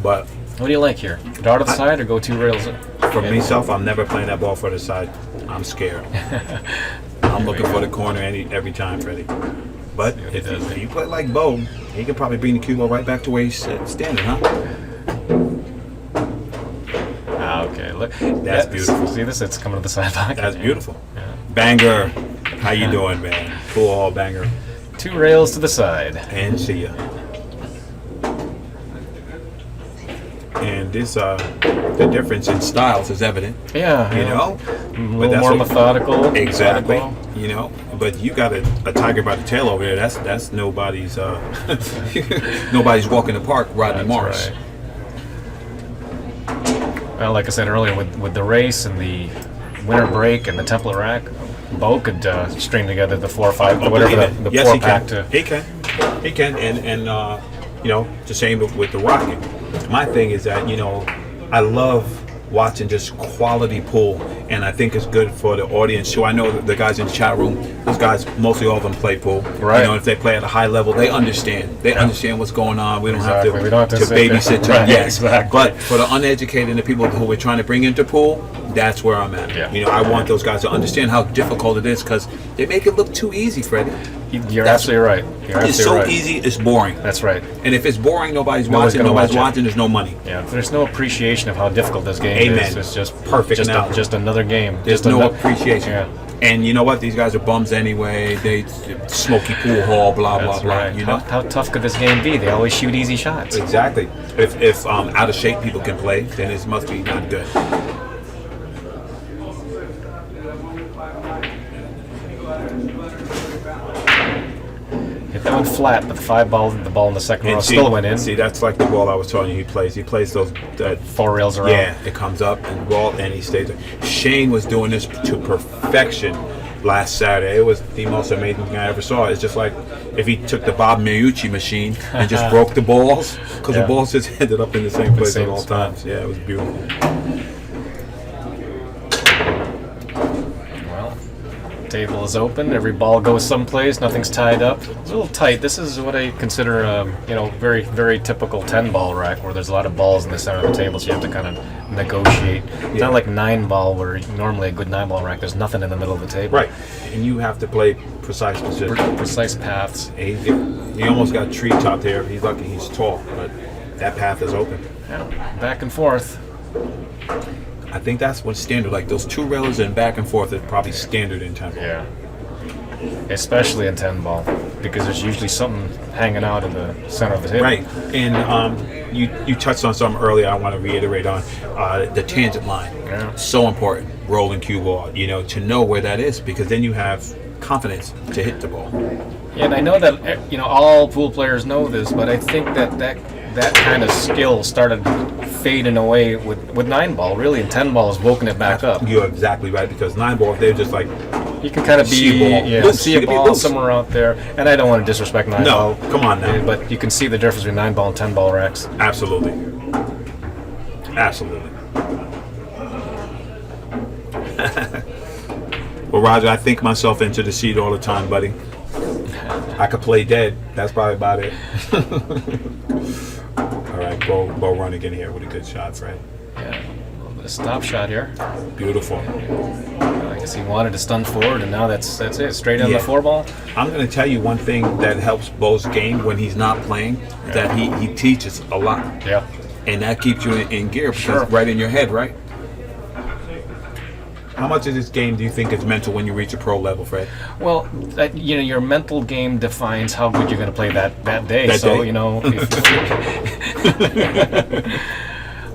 But What do you like here? Dart to the side or go 2 rails? for myself, I'm never playing that ball for the side. I'm scared. I'm looking for the corner every time, Freddie. But if you play like Beau, he could probably bring the cue ball right back to where he's standing, huh? Okay, look. That's beautiful. See this? It's coming to the side pocket. That's beautiful. Yeah. Banger. How you doing, man? Cool all banger. 2 rails to the side. And see ya. And this, the difference in styles is evident. Yeah. You know? A little more methodical. Exactly. methodical. You know? But you got a tiger by the tail over there. That's nobody's, nobody's walk in the park, Rodney Morris. Right. Well, like I said earlier, with the race and the winter break and the template rack, Beau could string together the 4 or 5, or whatever the yes, 4 pack to. He can, and you know, the same with the rocket. My thing is that, you know, I love watching just quality pool, and I think it's good for the audience. So I know that the guys in the chat room, those guys, mostly all of them play pool. Right. You know, if they play at a high level, they understand. They understand what's going on. We don't Exactly. have to, We don't have to sit babysit. there. Right, Yes, exactly. But for the uneducated and the people who we're trying to bring into pool, that's where I'm at. Yeah. You know, I want those guys to understand how difficult it is, because they make it look too easy, Freddie. You're absolutely right. You're It's absolutely so right. easy, it's boring. That's right. And if it's boring, nobody's Nobody's watching. gonna Nobody's watch it. watching. There's no money. Yeah, there's no appreciation of how difficult this game Amen. is. It's just Perfect just, analogy. just another game. There's just no ano- appreciation. Yeah. And you know what? These guys are bums anyway. They smoky pool hall, blah blah That's blah. right. You know How tough could this game be? They always shoot easy shots. exactly. If out of shape people can play, then it must be not good. Hit that one flat, but the ball in the second row And still went in. See, that's like the ball I was telling you. He plays those. That 4 rails around. Yeah, it comes up and the ball, and he stays there. Shane was doing this to perfection last Saturday. It was the most amazing thing I ever saw. It's just like if he took the Bob Miucci machine and just broke the balls, because Yeah. the balls just ended up in the same place same at all spot. times. Yeah, it was beautiful. Well, table is open. Every ball goes someplace. Nothing's tied up. It's a little tight. This is what I consider, very, very typical 10-ball rack, where there's a lot of balls in the center of the table, so you have to kind of negotiate. It's not like 9-ball, where normally a good 9-ball rack, there's nothing in the middle of the table. Right, and you have to play precise position. Precise paths. He almost got tree top there. He's lucky he's tall, but that path is open. Yeah. Back and forth. I think that's what's standard. Like those 2 rails and back and forth is probably standard in 10 ball. Yeah. Especially in 10-ball, because there's usually something hanging out in the center of the table. Right, and you touched on something earlier. I want to reiterate on the tangent line. Yeah. So important, rolling cue ball. You know, to know where that is, because then you have confidence to hit the ball. Yeah, and I know that all pool players know this, but I think that kind of skill started fading away with 9-ball. Really, and 10-ball has woken it back up. You're exactly right, because 9-ball, they're just like, You can kind of See a ball loose. see You a can be ball loose. somewhere out there, and I don't want to disrespect 9-ball. no, come on now. But you can see the difference between 9-ball and 10-ball racks. Absolutely. Absolutely. Well, Roger, I think myself into the seat all the time, buddy. I could play dead. That's probably about it. All right, Beau Runningen here with a good shot, Fred. Yeah, a little bit of stop shot here. Beautiful. I guess he wanted to stun forward, and now that's it. Straight on the 4-ball. I'm going to tell you one thing that helps Beau's game when he's not playing, that he teaches a lot. Yeah. And that keeps you in gear, because Sure. right in your head, right? How much of this game do you think is mental when you reach a pro level, Fred? Well, your mental game defines how good you're going to play that day. That So, day.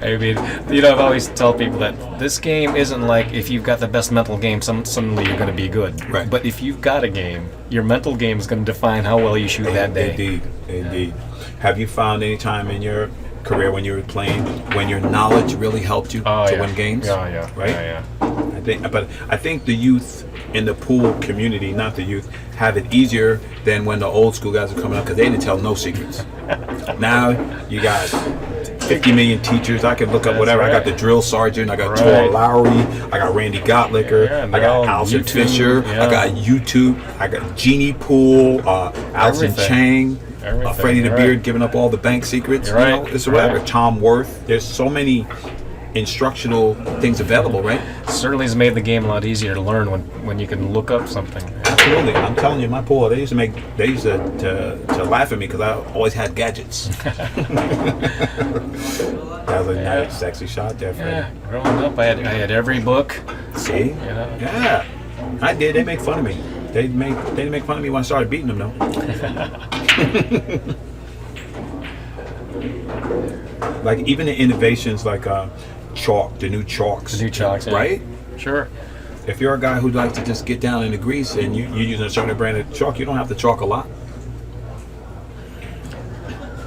I mean, I've always tell people that this game isn't like if you've got the best mental game, suddenly you're going to be good. Right. But if you've got a game, your mental game is going to define how well you shoot that day. Indeed. Have you found any time in your career when you were playing when your knowledge really helped you to win games? Yeah. Right? Yeah. I think the youth in the pool community, not the youth, have it easier than when the old school guys are coming up, because they didn't tell no secrets. Now you got 50 million teachers. I can look up That's whatever. I got right. the drill sergeant. I got Right. Tor Lowry. I got Randy Gottlicker. Yeah, and I they're got all Alison YouTube, Fisher. yeah. I got YouTube. I got Genie Pool. Alison Everything. Chang. Everything. Freddie the You're Beard right. giving up all the bank secrets. You're right. It's whatever. Right. Tom Worth. There's so many instructional things available, right? Certainly has made the game a lot easier to learn when you can look up something. Absolutely. I'm telling you, my pool, they used to laugh at me because I always had gadgets. That was a nice, sexy shot there, Freddie. Yeah, growing up, I had every book. See? You know. Yeah. I did. They make fun of me. They didn't make fun of me when I started beating them though. Like even the innovations like chalk, the new chalks. The new chalks, yeah. Right? Sure. If you're a guy who likes to just get down in the grease and you're using a certain brand of chalk, you don't have to chalk a lot.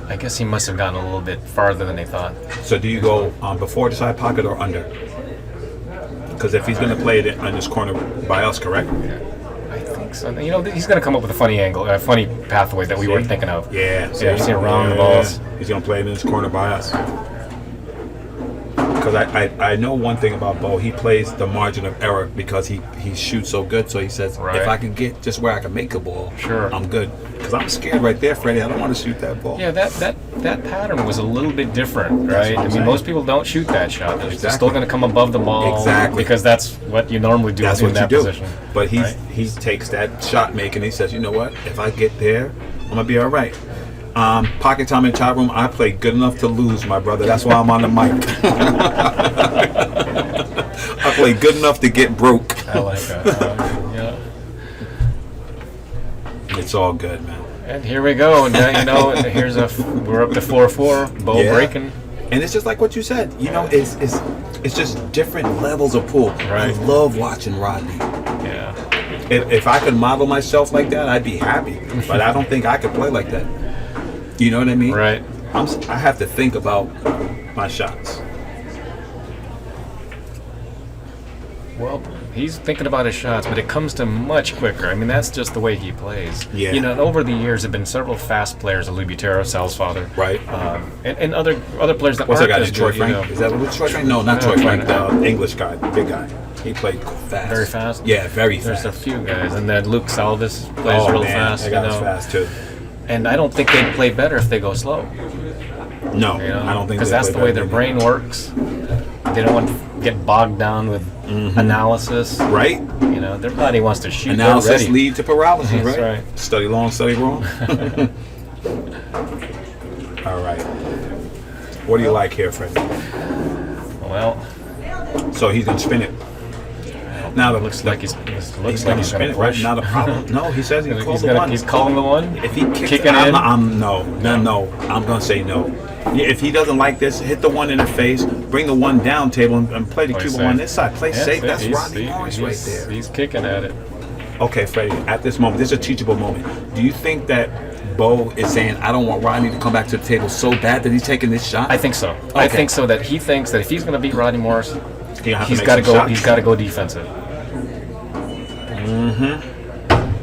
I guess he must have gotten a little bit farther than they thought. So do you go before the side pocket or under? Because if he's going to play it in this corner by us, correct? I think so. You know, he's going to come up with a funny angle, a funny pathway that we weren't thinking of. Yeah. Yeah, see around the balls. He's going to play it in this corner by us. Because I know one thing about Beau. He plays the margin of error because he shoots so good. So he says, if I can get just where I can make a ball, sure, I'm good. Because I'm scared right there, Freddie. I don't want to shoot that ball. Yeah, that pattern was a little bit different, right? I mean, most people don't shoot that shot. They're still going to come above the ball. Exactly. Because that's what you normally do in that position. But he takes that shot making. He says, you know what? If I get there, I'm going to be all right. Pocket time in chat room. I play good enough to lose, my brother. That's why I'm on the mic. I play good enough to get broke. I like that. Yeah. It's all good, man. And here we go. And you know, we're up to 4-4. Beau breaking. And it's just like what you said. You know, it's just different levels of pool. Right. I love watching Rodney. Yeah. If I could model myself like that, I'd be happy. But I don't think I could play like that. You know what I mean? Right. I have to think about my shots. Well, he's thinking about his shots, but it comes to much quicker. I mean, that's just the way he plays. Yeah. You know, and over the years, there have been several fast players, Lubitero, Sal's father. Right. And other players that What's aren't that guy, as Troy good, Frank? you know. Is that what Troy Frank? No, not Troy Frank. The English guy, the big guy. He played fast. Very fast? Yeah, very fast. There's a few guys. And then Luke Salvis plays real fast. That guy's fast, too. And I don't think they'd play better if they go slow. No, you know? I don't think because that's the way their brain works. They don't want to get bogged down with analysis. Right. You know, their body wants to shoot. Analysis lead to paralysis, That's right? right. Study long, study wrong. All right. What do you like here, Fred? Well, so he's gonna spin it. Now it looks like he's gonna spin it, right? Not a problem. No, he says he's calling the one. If he kicks it in, in, no. I'm gonna say no. If he doesn't like this, hit the one in the face, bring the one down table, and play the cube on this side. Play safe. That's Rodney Morris right there. He's kicking at it. Okay, Freddie. At this moment, this is a teachable moment. Do you think that Beau is saying, I don't want Rodney to come back to the table so bad that he's taking this shot? I think so. Okay. I think so that he thinks that if he's going to beat Rodney Morris, he's got to go. He's got to go defensive.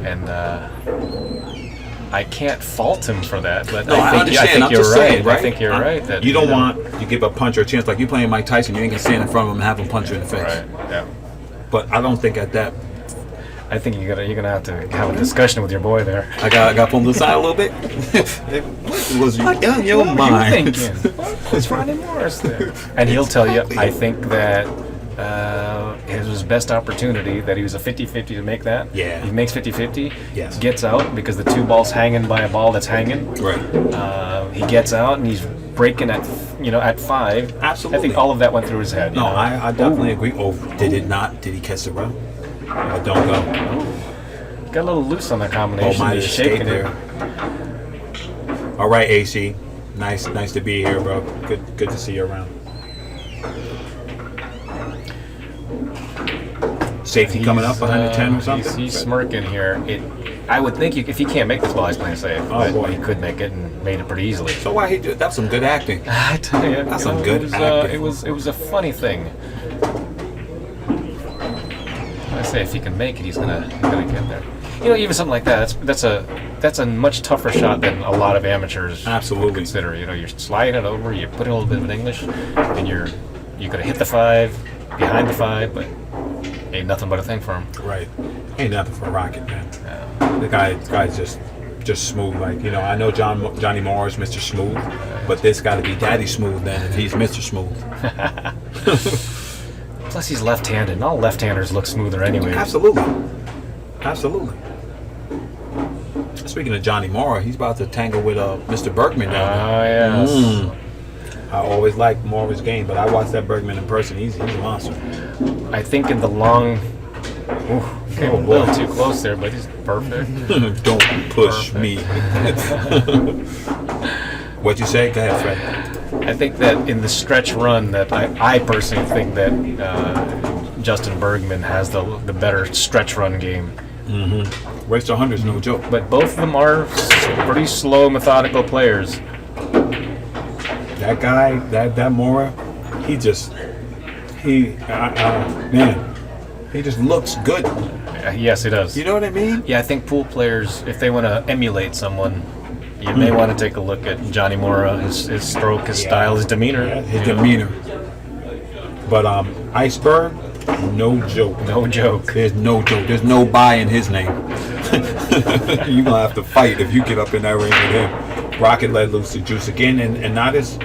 And I can't fault him for that, but no, I think you're right. I think you're right that you don't want to give a puncher a chance. Like you playing Mike Tyson, you ain't gonna stand in front of him and have him punch you in the face. Right. Yeah. But I don't think at that. I think you're gonna have to have a discussion with your boy there. I got pulled aside a little bit. What was on your mind? What's Rodney Morris there? And he'll tell you. I think that it was his best opportunity, that he was a 50-50 to make that. Yeah. He makes 50-50. Yes. Gets out because the two balls hanging by a ball that's hanging. Right. He gets out and he's breaking at 5. Absolutely. I think all of that went through his head. No, I definitely agree. Oh, did it not? Did he catch the run? Oh, don't go. Got a little loose on that combination. Oh, might He's have escaped shaking there. All right, AC. Nice to be here, bro. Good to see you around. Safety coming up behind the 10 or something? He's smirking here. I would think if he can't make this ball, he's playing safe. Oh, boy. He could make it and made it pretty easily. So why he do? That's some good acting. I tell you, that's some good acting. It was a funny thing. I say if he can make it, he's gonna get there. You know, even something like that. That's a much tougher shot than a lot of amateurs would consider. You know, you're sliding it over, you put in a little bit of an English, and you're gonna hit the 5 behind the 5, but ain't nothing but a thing for him. Right. Ain't nothing for Rocket, man. Yeah. The guy's just smooth. Like, you know, I know Johnny Morris, Mr. Smooth, but this got to be Daddy Smooth then if he's Mr. Smooth. Plus, he's left-handed, and all left-handers look smoother anyway. Absolutely. Speaking of Johnny Morris, he's about to tangle with Mr. Bergman down there. Oh, yes. I always liked Morris' game, but I watched that Bergman in person. He's a monster. I think in the long Came a little too close there, but he's perfect. Don't push me. What'd you say? Go ahead, Fred. I think that in the stretch run, that I personally think that Justin Bergman has the better stretch run game. Race to 100 is no joke. But both of them are pretty slow, methodical players. That guy, that Mora, he just looks good. Yes, he does. You know what I mean? Yeah, I think pool players, if they want to emulate someone, you may want to take a look at Johnny Mora, his stroke, his style, his demeanor. Yeah, his demeanor. But Iceberg, no joke. No joke. There's no joke. There's no buy in his name. You're going to have to fight if you get up in that ring with him. Rocket let loose the juice again, and not as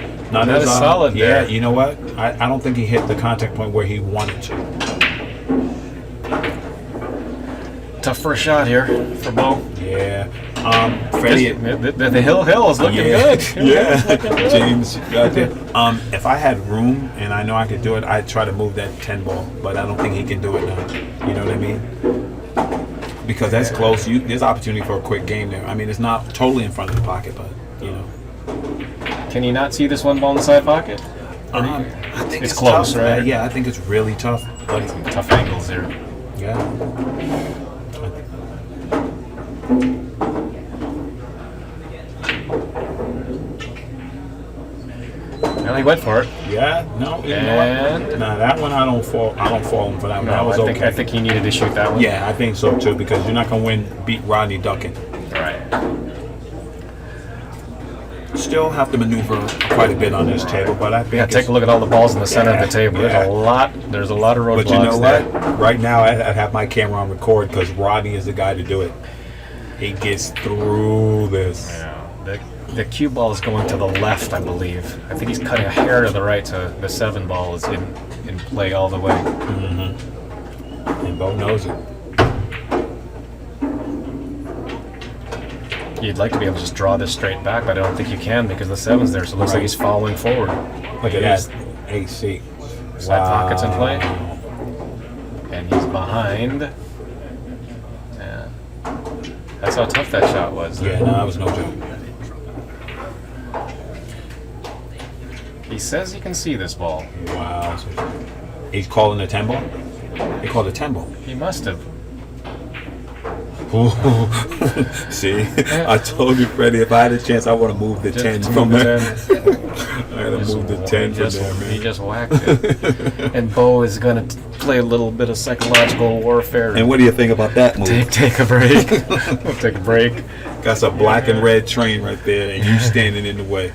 solid yeah, there. you know what? I don't think he hit the contact point where he wanted to. Tough first shot here for Beau. Yeah. Freddie. The hill is looking good. Yeah. James got there. If I had room and I know I could do it, I'd try to move that 10 ball, but I don't think he can do it now. You know what I mean? Because that's close. There's opportunity for a quick game there. I mean, it's not totally in front of the pocket, but you know. Can you not see this one ball in the side pocket? I think it's close, tough, right? Yeah, I think it's really tough. But Some tough angles here. yeah. Well, he went for it. Yeah, no, you know what? Nah, that one I don't fall him for that one. That was okay. I think he needed to shoot that one. Yeah, I think so too, because you're not gonna beat Rodney ducking. Right. Still have to maneuver quite a bit on this table, but I think Yeah, take a look at all the balls in the center of the table. Yeah. There's a lot of roadblocks. But you know there. what? Right now, I'd have my camera on record because Rodney is the guy to do it. He gets through this. Yeah. The cue ball is going to the left, I believe. I think he's cutting a hair to the right, so the 7 ball is in play all the way. And Beau knows it. You'd like to be able to just draw this straight back, but I don't think you can because the 7's there, so it looks like he's following forward. Look at that. AC. Side pockets in play. And he's behind. Yeah. That's how tough that shot was. Yeah, no, that was no joke. He says he can see this ball. Wow. He's calling a 10 ball? He called a 10 ball. He must have. See, I told you, Freddie, if I had a chance, I want to move the 10 from there. I had to move the 10 from there, man. He just whacked it. And Beau is going to play a little bit of psychological warfare. And what do you think about that move? Take a break. We'll take a break. Got a black and red train right there, and you standing in the way.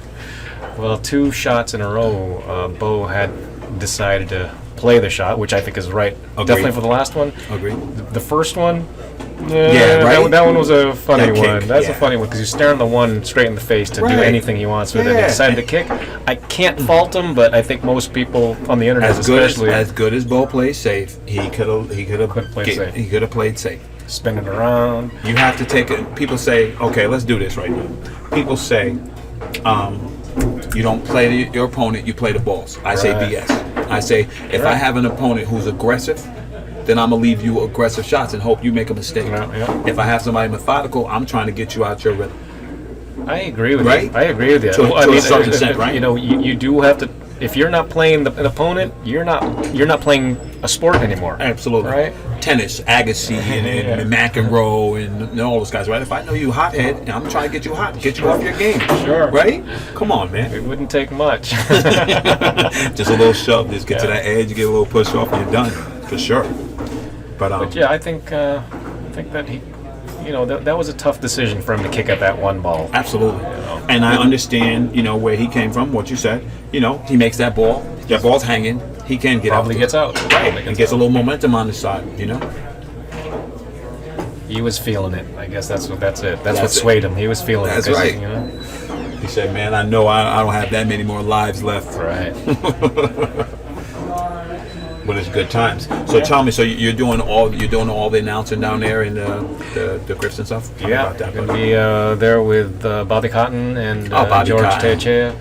Well, 2 shots in a row, Beau had decided to play the shot, which I think is right. Agreed. Definitely for the last one. Agreed. The first one, Yeah, right? that one was a funny That kick, one. That's yeah. a funny one because he's staring the one straight in the face to do Right. anything he wants with it. He decided to kick. I can't fault him, but I think most people on the internet, As good especially, as Beau plays safe, he could have played safe. spinning around. You have to take it. People say, okay, let's do this right now. People say, you don't play your opponent, you play the balls. I say BS. I say, if I have an opponent who's aggressive, then I'm going to leave you aggressive shots and hope you make a mistake. Yeah. If I have somebody methodical, I'm trying to get you out your rhythm. I agree with Right? you. I agree with you. To a certain extent, right? You know, you do have to. If you're not playing an opponent, you're not playing a sport anymore. Absolutely. Right? Tennis, Agassi, and McEnroe, and all those guys, right? If I know you hothead, and I'm trying to get you hot, get you off your game. Sure. Right? Come on, man. It wouldn't take much. Just a little shove, just get to that edge, you get a little push off, and you're done. For sure. But yeah, I think that he, that was a tough decision for him to kick at that one ball. absolutely. And I understand, where he came from, what you said. He makes that ball. That ball's hanging. He can get Probably out. gets out. Right. And gets a little momentum on the side, He was feeling it. I guess that's it. That's what That's it. swayed him. He was feeling That's it. right. He, He said, man, I know I don't have that many more lives left. right. But it's good times. So tell me, so you're doing all the announcing down there in the crypts and stuff? Tell me Yeah, about that, I'm going buddy. to be there with Bobby Cotton and Bobby George Cotton. Teixeira.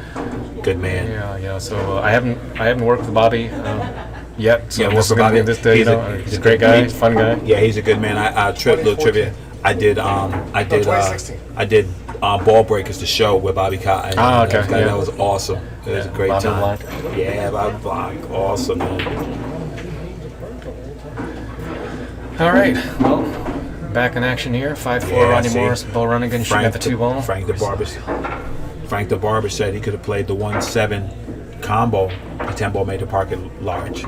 Good man. Yeah. So I haven't worked with Bobby Yep. So Yeah, this work is for gonna be Bobby. this. He's a great guy. Fun guy. Yeah, he's a good man. Little trivia. I did 2016. Ball Breakers, the show with Bobby Cotton. Oh, okay. Yeah. That was awesome. It was a great Bobby time. Block. Yeah, Bobby Block. Awesome, man. All right. Well, back in action here. 5-4. Yeah, Rodney see? Morris, Beau Runningen shooting at the 2-ball. Frank the Barber said he could have played the 1-7 combo. The 10-ball made the pocket large.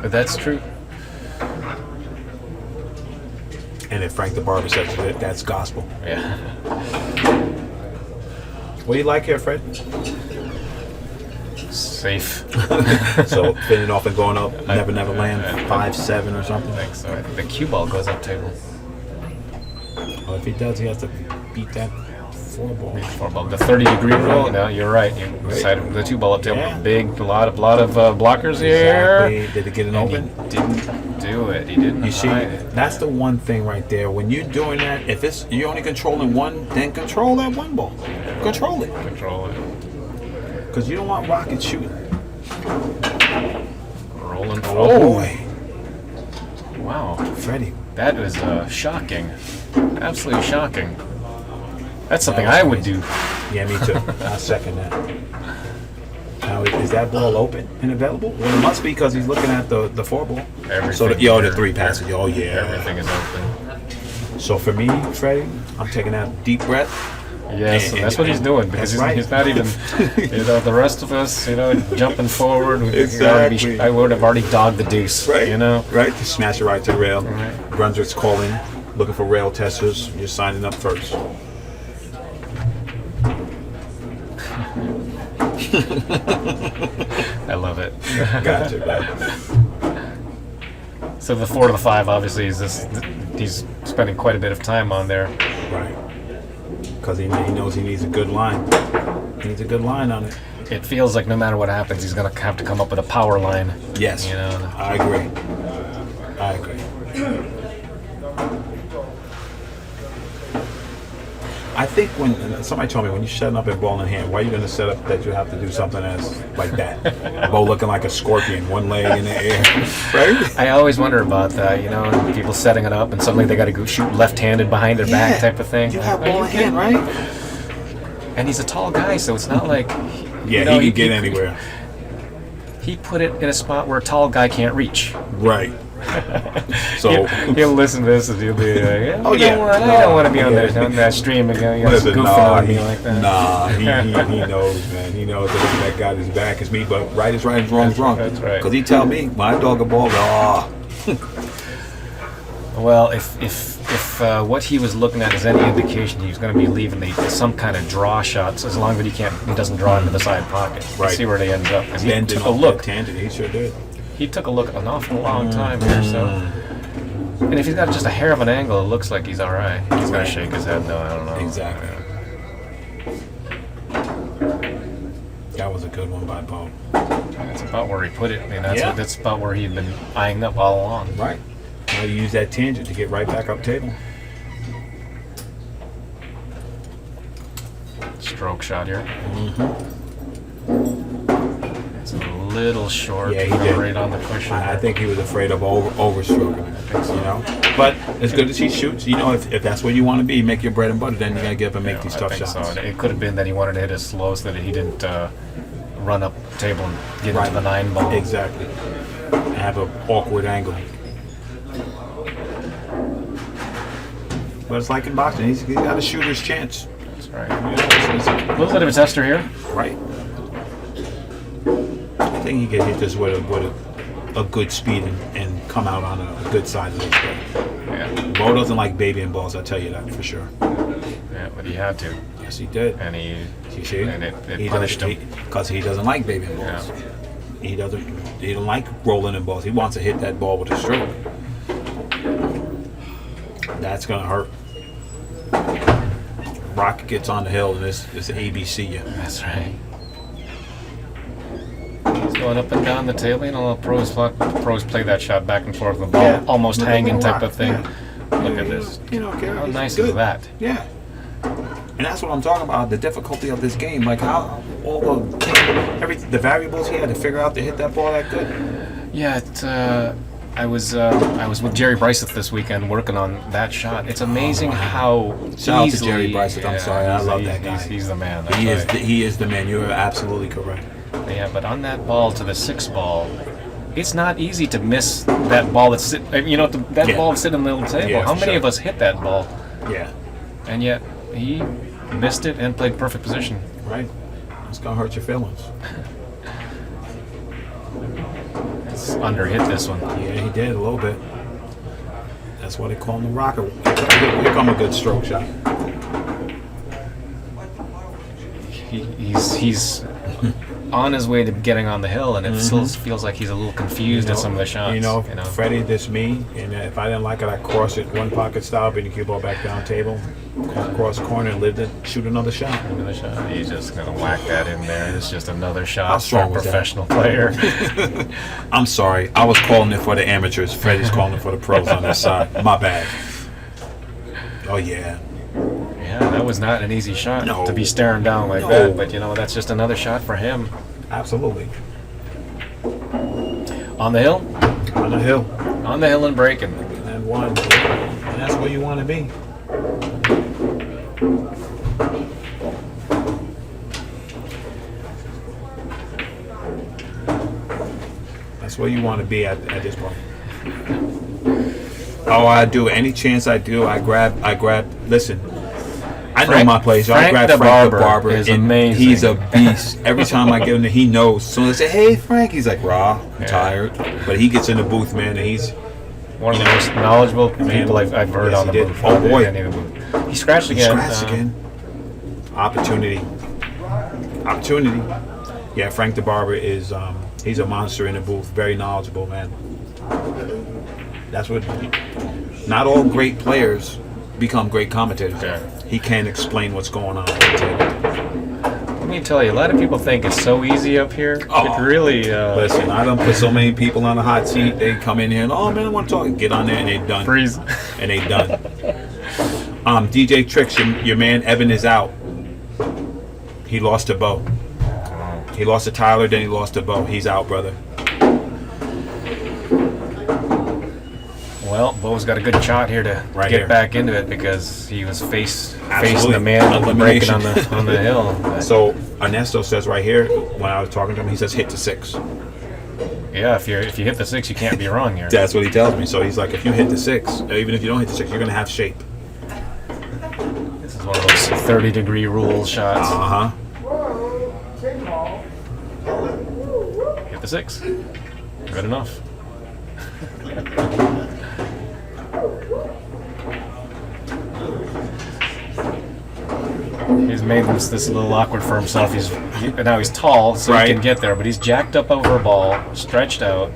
That's true. And if Frank the Barber says it, that's gospel. Yeah. What do you like here, Fred? Safe. So fitting off and going up, never land, I 5-7 or something. I think so. I think the cue ball goes up table. Well, if he does, he has to beat that 4-ball. 4-ball. The 30-degree rule. No, you're right. You decided the 2-ball up table. Yeah. A lot of blockers here. Exactly. Did it get an And open? he didn't do it. He didn't. You see, hide it. that's the one thing right there. When you're doing that, if you're only controlling one, then control that 1 ball. Control it, Control it. because you don't want rockets shooting. Rolling. Oh boy, Wow. Freddie. That is shocking. Absolutely shocking. That's something I would do. Yeah, me too. I second that. Now, is that ball open and available? Well, it must be because he's looking at the 4-ball. So the 3 passes. Oh yeah. Everything is open. So for me, Freddie, I'm taking that deep breath. Yes, and that's what he's doing because That's right. he's not even, the rest of us, jumping forward. Exactly. I would have already dogged the deuce, Right. Right? Just smash it right to the rail. Right. Brunswick's calling, looking for rail testers. You're signing up first. I love it. Gotcha, right? So the 4 to the 5, obviously, he's spending quite a bit of time on there. Right. Because he knows he needs a good line. He needs a good line on it. It feels like no matter what happens, he's going to have to come up with a power line. Yes. I agree. I think when somebody told me when you're setting up a ball in hand, why are you going to set up that you have to do something as like that? Ball looking like a scorpion, one leg in the air, right? I always wonder about that, people setting it up and suddenly they got to go shoot left-handed behind their back type of thing. You have ball in hand, right? And he's a tall guy, so it's not like Yeah, he can get anywhere. He put it in a spot where a tall guy can't reach. Right. So he'll listen to this and he'll be like, I don't want to be on that stream again. Listen, goofing on me like that. Nah, he knows, man. He knows that got his back is me, but right is right and wrong is wrong. That's right. Because he tell me, when I dog a ball, Well, if what he was looking at is any indication, he's going to be leaving some kind of draw shots as long as he doesn't draw into the side pocket. Right. See where they end up. Because he bending took a off look. that tangent, he sure did. He took a look an awful long time here, so. And if he's got just a hair of an angle, it looks like he's all right. He's going to shake his head, though. I don't know. Exactly. That was a good one by Beau. That's about where he put it. I mean, that's about where he'd been eyeing up all along. Right. Now you use that tangent to get right back up table. Stroke shot here. It's a little short. Yeah, he did. Right on the cushion. I think he was afraid of overstroking. I think so. But as good as he shoots, if that's where you want to be, make your bread and butter, then you got to get up and make these tough shots. So. It could have been that he wanted to hit it slow so that he didn't run up table and get into the 9 ball. Exactly. And have an awkward angle. But it's like in boxing, he's got a shooter's chance. That's right. A little bit of a tester here. Right. I think he can hit this with a good speed and come out on a good side of this guy. Yeah. Beau doesn't like babying balls, I'll tell you that for sure. Yeah, but he had to. Yes, he did. And You see? it punished him. Because he doesn't like babying balls. Yeah. He don't like rolling in balls. He wants to hit that ball with a stroke. That's going to hurt. Rocket gets on the hill and it's ABC you. That's right. He's going up and down the table. Pros play that shot back and forth with the ball almost hanging type of thing. Yeah. Look at this. How nice good. is that? Yeah. And that's what I'm talking about, the difficulty of this game. Like how all the variables he had to figure out to hit that ball that good. Yeah, I was with Jerry Bryseth this weekend working on that shot. It's amazing how Shout out to easily, Jerry Bryseth. I'm sorry, I love that guy. He's the man. He is the man. You are absolutely correct. Yeah, but on that ball to the 6 ball, it's not easy to miss that ball that's ball that's sitting in the middle of the table. Yeah, How many sure. of us hit that ball? Yeah. And yet he missed it and played perfect position. Right. It's gonna hurt your feelings. It's underhit this one. Yeah, he did a little bit. That's why they call him the rocker. Here come a good stroke shot. He's on his way to getting on the hill, and it still feels like he's a little confused at some of the shots. Freddie, this me, and if I didn't like it, I'd cross it one pocket style, bring the cue ball back down table, cross corner, and live to shoot another shot. Another shot. He's just gonna whack that in there. It's just another shot for strong a was that? professional player. I'm sorry, I was calling it for the amateurs. Freddie's calling it for the pros on that side. My bad. Oh yeah. Yeah, that was not an easy shot No. to be staring down like that. But that's just another shot for him. Absolutely. On the hill. On the hill. On the hill and breaking. And one. And that's where you want to be. That's where you want to be at this point. Oh, I do. Any chance I do, I grab. Listen, I know my place. So I grab Frank the Barber. Is and amazing. He's a beast. Every time I get him, he knows. So I say, "Hey, Frank," he's like, "Raw, I'm tired," but he gets in the booth, man, and he's one of the most knowledgeable people I've heard on the did. booth. Oh boy, he scratched again. Opportunity. Yeah, Frank the Barber is he's a monster in the booth. Very knowledgeable, man. That's what. Not all great players become great commentators. Yeah. He can't explain what's going on. Let me tell you, a lot of people think it's so easy up here. It really. Listen, I don't put so many people on the hot seat. They come in here and, oh man, I want to talk. Get on there and they're done. Freeze. And they done. DJ Tricks, your man Evan is out. He lost to Beau. He lost to Tyler, then he lost to Beau. He's out, brother. Well, Beau's got a good shot here to get back into it because he was facing the man breaking on the hill. So Ernesto says right here, when I was talking to him, he says hit the 6. Yeah, if you hit the 6, you can't be wrong here. That's what he tells me. So he's like, if you hit the 6, even if you don't hit the 6, you're gonna have shape. This is one of those 30-degree rule shots. Hit the 6. Good enough. He's made this a little awkward for himself. Now he's tall, so he can get there, but he's jacked up over a ball, stretched out,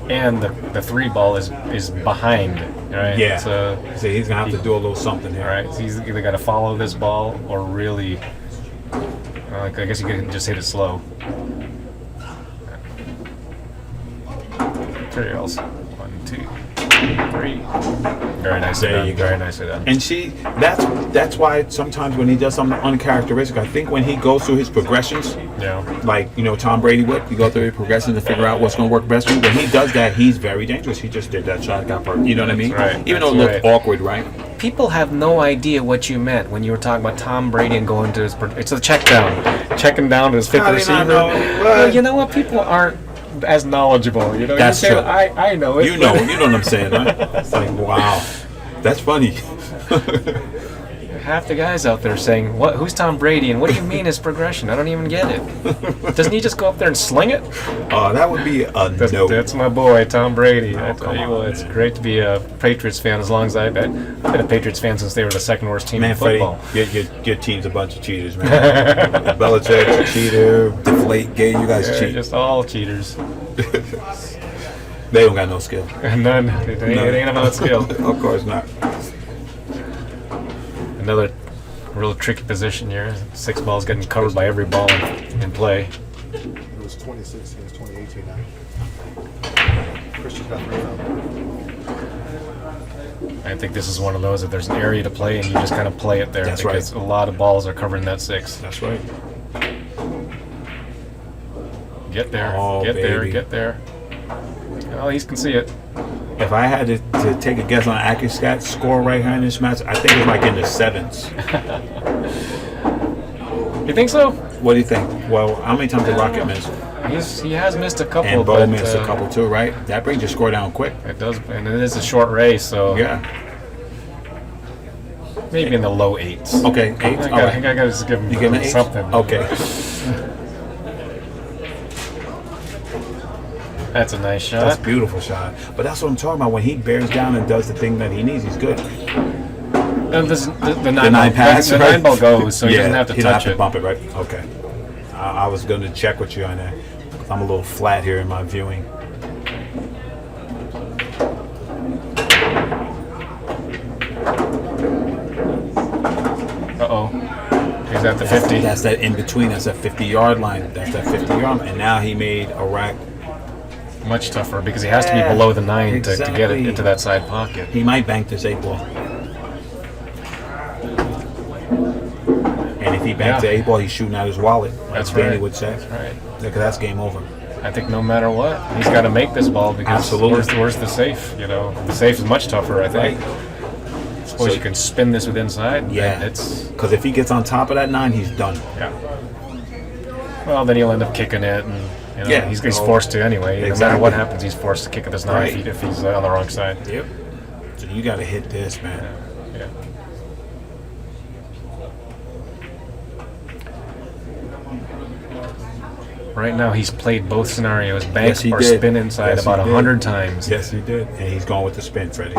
and the 3 ball is behind. Right? Yeah. So he's gonna have to do a little something here. Right. So he's either got to follow this ball or really. I guess you can just hit it slow. Materials. 1, 2, 3. Very nicely done. You go. Very nicely done. And that's why sometimes when he does something uncharacteristic, I think when he goes through his progressions, like Tom Brady would, you go through his progressions to figure out what's going to work best for you. When he does that, he's very dangerous. He just did that shot, got hurt. You know what I mean? Right. Even though it looked awkward, right? People have no idea what you meant when you were talking about Tom Brady and going to his. It's a check down, checking down to his 5th receiver. Well, you know what? People aren't as knowledgeable. That's you say, true. I know it. You know what I'm saying, right? It's like, wow, that's funny. Half the guys out there saying, "What? Who's Tom Brady? And what do you mean his progression? I don't even get it. Doesn't he just go up there and sling it?" That would be a no. That's my boy, Tom Brady. I tell you what, it's great to be a Patriots fan as long as I've been a Patriots fan since they were the 2nd worst team in football. Freddie, your team's a bunch of cheaters, man. Belichick's a cheater. Deflate Gay, you guys cheat. Just all cheaters. They don't got no skill. None. It ain't about skill. Of course not. Another real tricky position here. 6 balls getting covered by every ball in play. It was 2016, it's 2018 now. Christian's got 3 now. I think this is one of those that there's an area to play and you just kind of play it there. That's because a lot of balls are covering that 6. That's right. Get there. Oh, get baby. there. Get there. Well, he can see it. If I had to take a guess on AccuStat score right here in this match, I think it's like in the 7s. You think so? What do you think? Well, how many times did Rocket miss? He has missed a couple. And Beau but, missed a couple too, right? That brings your score down quick. It does, and it is a short race, so Yeah. maybe in the low 8s. Okay, 8. I All right. gotta just give him You give him 8? something. Okay. That's a nice shot. That's a beautiful shot. But that's what I'm talking about. When he bears down and does the thing that he needs, he's good. And the 9 pass, the right? 9 ball goes, so he doesn't have to he don't have touch to it. bump it, right? Okay. I was going to check with you on that. I'm a little flat here in my viewing. Uh-oh. He's at the 50. That's that in between. That's that 50-yard line. That's that 50-yard line. And now he made a rack. Much tougher because he has to be below the 9 to get it exactly. into that side pocket. He might bank this 8 ball. And if he banks the 8 ball, he's shooting out his wallet. That's Danny right. would say. That's right. Look, that's game over. I think no matter what, he's got to make this ball because Absolutely. where's the safe? You know, the safe is much tougher. I think. Suppose you can spin this with inside. Yeah. It's Because if he gets on top of that 9, he's done. yeah. Well, then he'll end up kicking it, and you know, Yeah. he's forced to anyway. No matter Exactly. what happens, he's forced to kick at this 9 Right. feet if he's on the wrong side. Yep. So you got to hit this, man. Yeah. Right now, he's played both scenarios, bank Yes, he or did. spin inside, Yes, he about did. 100 times. Yes, he did. And he's going with the spin, Freddie.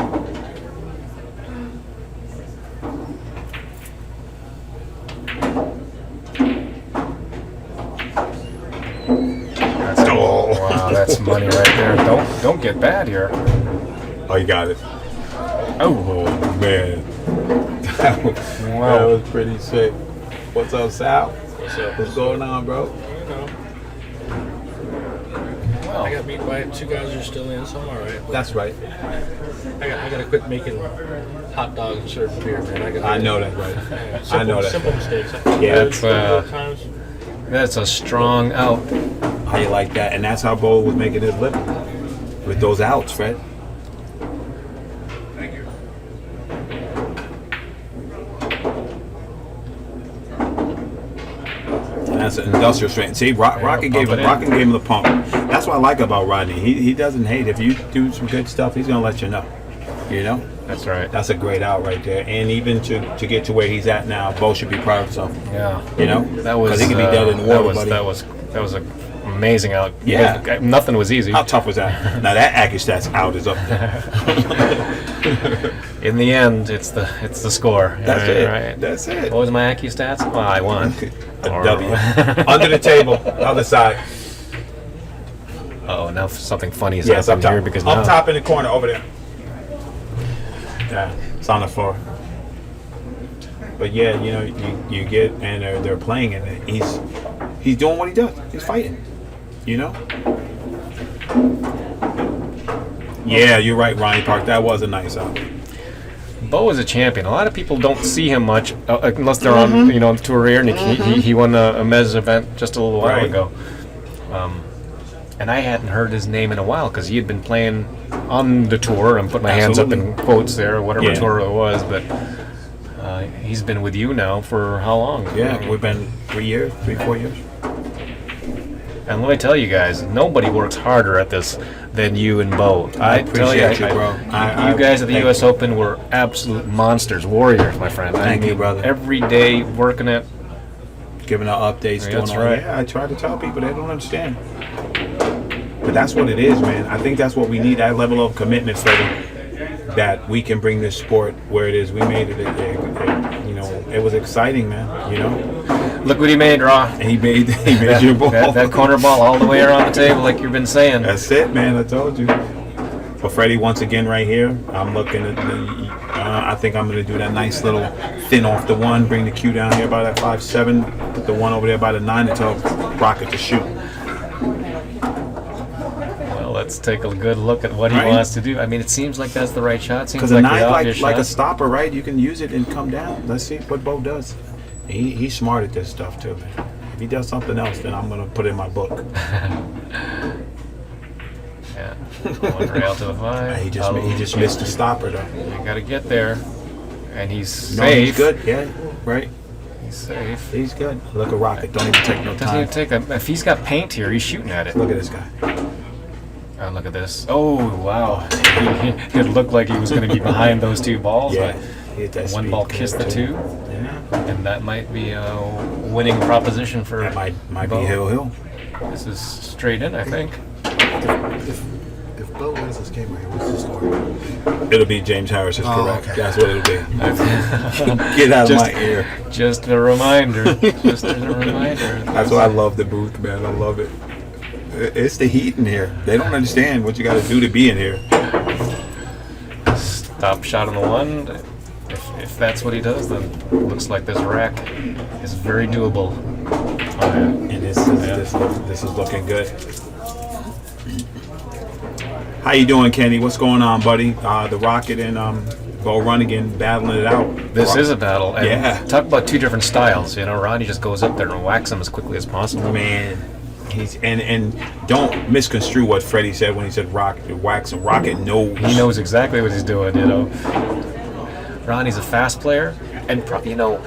That's wow, that's money right there. Don't get bad here. Oh, you got it. Oh, Man. That was pretty sick. What's up, Sal? What's up? What's going on, bro? I got beat by 2 guys who are still in, so I'm all right. That's right. I gotta quit making hot dogs and serving beer, man. I know that, right? Simple, I know that. Simple mistakes. Yeah, Times. that's a strong out. How you like that? And that's how Beau was making his living. With those outs, Fred. And that's an industrial strength. See, Rocket gave him the pump. That's what I like about Rodney. He doesn't hate. If you do some good stuff, he's gonna let you know. You know? That's right. That's a great out right there. And even to get to where he's at now, Beau should be proud of himself. Yeah. You know? That was. Because he could be dead in the water, buddy. That was an amazing out. Yeah. Because nothing was easy. How tough was that? Now that AccuStats out is up there. In the end, it's the score. That's right, it. Right. That's it. What was my AccuStats? Well, I won. A W. Under the table, other side. Oh, now something funny is Yes, up happening top. here because Up now top in the corner over there. Yeah, it's on the floor. But yeah, you know, you get and they're playing and he's doing what he does. He's fighting. You know. Yeah, you're right, Ronnie Park. That was a nice out. Beau is a champion. A lot of people don't see him much unless they're on, tour here. And he won a MESA event just a little while ago. And I hadn't heard his name in a while because he had been playing on the tour. I'm putting my hands up in quotes there, whatever tour it was. But he's been with you now for how long? Yeah, we've been 4 years. And let me tell you guys, nobody works harder at this than you and Beau. I appreciate you, bro. You guys at the U.S. Open were absolute monsters, warriors, my friend. Thank you, brother. Every day working it. Giving out updates, Yeah, doing that's all right. Yeah, I try to tell people they don't understand. But that's what it is, man. I think that's what we need, that level of commitment, Freddie, that we can bring this sport where it is. We made it, it was exciting, man, you know? Look what he made, Raw. And he made your ball. That corner ball all the way around the table like you've been saying. That's it, man. I told you. But Freddie, once again, right here, I'm looking at I think I'm going to do that nice little thin off the 1, bring the cue down here by that 5-7, put the 1 over there by the 9 and tell Rocket to shoot. Well, let's take a good look at what he Right. wants to do. I mean, it seems like that's the right shot. Seems Because a like 9 the obvious like a shot. stopper, right? You can use it and come down. Let's see what Beau does. He's smart at this stuff too, man. If he does something else, then I'm going to put it in my book. Yeah, One rail to the 5. He just missed the stopper though. You got to get there. And he's No, safe. he's good. Yeah, right. He's safe. He's good. Look at Rocket. Don't even take no Doesn't time. even take a. If he's got paint here, he's shooting at it. Look at this guy. Oh, look at this. Oh, wow. It looked like he was going to be behind those 2 balls. Yeah. But He hit that one speed ball good, kissed the too. 2. Yeah. And that might be a winning proposition for. That might be Beau. Hill. This is straight in, I think. If Beau wins this game right here, what's the score? It'll be James Harris is correct. Okay. That's what it'll be. Get out of my ear. Just a reminder. Just as a reminder. That's why I love the booth, man. I love it. It's the heat in here. They don't understand what you got to do to be in here. Stop shot on the 1. If that's what he does, then it looks like this rack is very doable. Oh, yeah. And this is looking good. How you doing, Kenny? What's going on, buddy? The Rocket and Beau Runningen battling it out. This is a battle. And Yeah. talk about 2 different styles. You know, Rodney just goes up there and whacks him as quickly as possible. Man, he's and don't misconstrue what Freddie said when he said wax and Rocket knows. He knows exactly what he's doing, you know. Rodney's a fast player, and you know,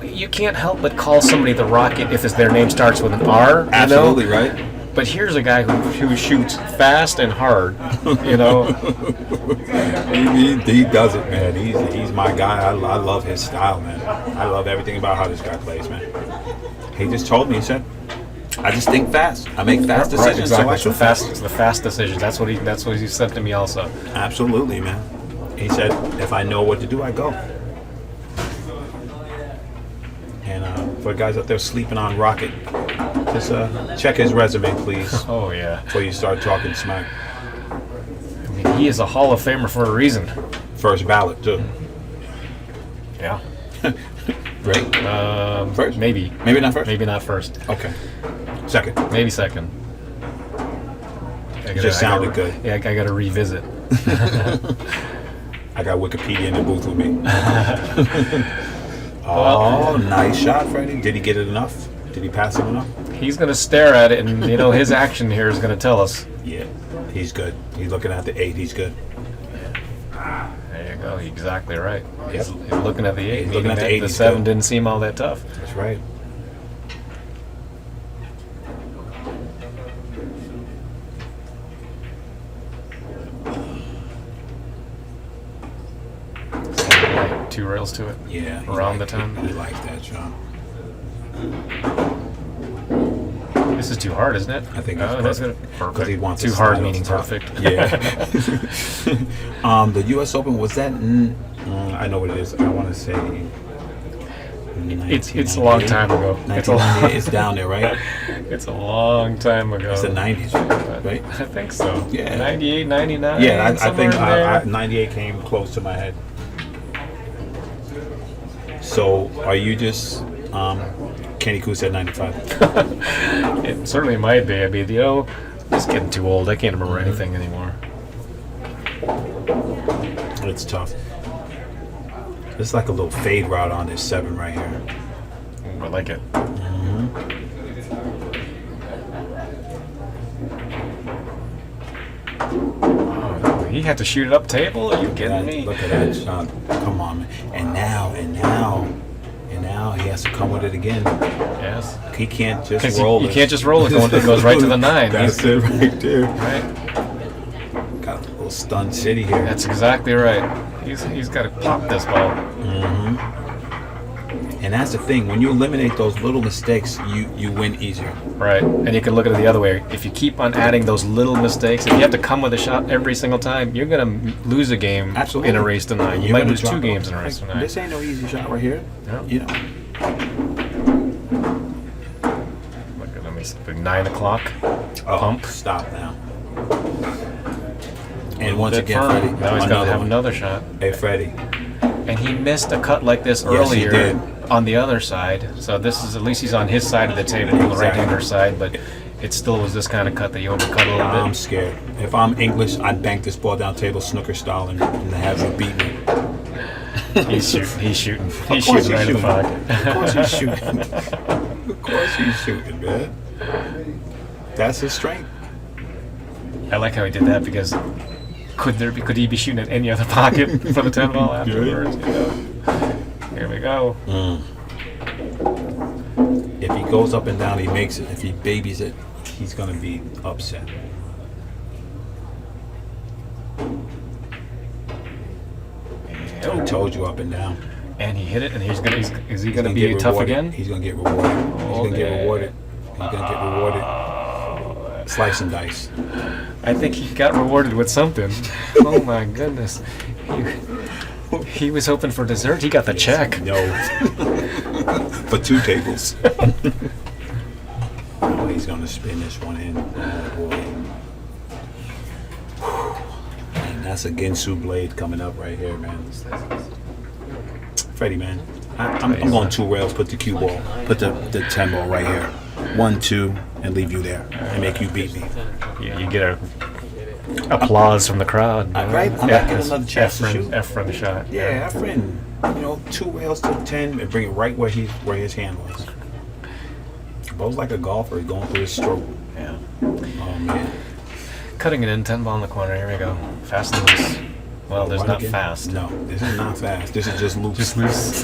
you can't help but call somebody the Rocket if their name starts with an R. You Absolutely know? right. But here's a guy who shoots fast and hard, you know. he does it, man. He's my guy. I love his style, man. I love everything about how this guy plays, man. He just told me, he said, I just think fast. I make fast decisions, Right, exactly. so I shoot fast. It's the fast decisions. That's what he said to me also. Absolutely, man. He said, if I know what to do, I go. And for guys out there sleeping on Rocket, just check his resume, please, Oh yeah. before you start talking smack. I mean, he is a Hall of Famer for a reason. First ballot, too. Yeah. Right? First? Maybe. Maybe not first? Maybe not first. Okay. Second. Maybe second. Just sounded good. Yeah, I got to revisit. I got Wikipedia in the booth with me. Oh, nice shot, Freddie. Did he get it enough? Did he pass it enough? He's going to stare at it, and you know his action here is going to tell us. Yeah, he's good. He's looking at the 8. He's good. There you go. Exactly right. Yep. He's looking at the 8. He's looking at the 8. The He's 7 good. didn't seem all that tough. That's right. Like 2 rails to it. Yeah. Around the 10. He likes that shot. This is too hard, isn't it? I think that's perfect. Perfect. 'Cause he wants too to hard slide meaning off the top. perfect. Yeah. The U.S. Open, was that? I know what it is. I want to say. It's a long time ago. It's down there, right? It's a long time ago. It's the 90s, right? I think so. Yeah. 98, 99. Yeah, I somewhere think in there. 98 came close to my head. So, are you just Kenny Koo said 95? It certainly might be. I mean, you know, it's getting too old. I can't remember anything anymore. It's tough. It's like a little fade route on this 7 right here. Ooh, I like it. Oh, he had to shoot it up table? Are you kidding me? Look at that shot. Come on, man. And now he has to come with it again. Yes. He can't just 'Cause roll you it. can't just roll it. It goes right to the 9. That's it right there. Right. Got a little stunned city here. That's exactly right. He's got to pop this ball. And that's the thing. When you eliminate those little mistakes, you win easier. Right. And you can look at it the other way. If you keep on adding those little mistakes, if you have to come with a shot every single time, you're going to lose a game Absolutely. in a race to 9. You You're might gonna lose 2 drop games off. in a race to Like, 9. this ain't no easy shot right here. No. You know. Look at me. 9 o'clock. Oh, Pump. stop now. And once Bit again, firm. Freddie. Now he's got to have one. another shot. Hey, Freddie. And he missed a cut like this Yes, he earlier did. on the other side. So this is, at least he's on his side of the table, on the right-hander side, but it still was this kind of cut that you overcut a little I'm bit. scared. If I'm English, I'd bank this ball down table snooker style and have him beat me. He's shooting. He's shooting. Of He's course shooting right in the pocket. Of course he's shooting. Of course he's shooting, man. That's his strength. I like how he did that because could he be shooting at any other pocket for the 10 ball afterwards? You know? Here we go. If he goes up and down, he makes it. If he babies it, he's gonna be upset. I told you up and down. And he hit it, and is he gonna be tough rewarded. again? He's gonna get rewarded. He's gonna get rewarded. He's gonna get rewarded. Slice and dice. I think he got rewarded with something. Oh my goodness. He was hoping for dessert. He got the check. No. For 2 tables. Oh, he's gonna spin this one in. Oh boy. And that's a Ginsu blade coming up right here, man. Freddie, man. I'm going 2 rails, put the cue ball, put the 10 ball right here. 1, 2, and leave you there and make you beat me. Yeah, you get applause from the crowd. Right? I'm not getting another chance to shoot. F from the shot. Yeah, Efren. 2 rails to 10 and bring it right where his hand was. Beau's like a golfer going through his stroke. Yeah. Oh man. Cutting it in, 10 ball in the corner. Here we go. Fast and loose. Well, there's not fast. No, this is not fast. This is just loose. Just loose.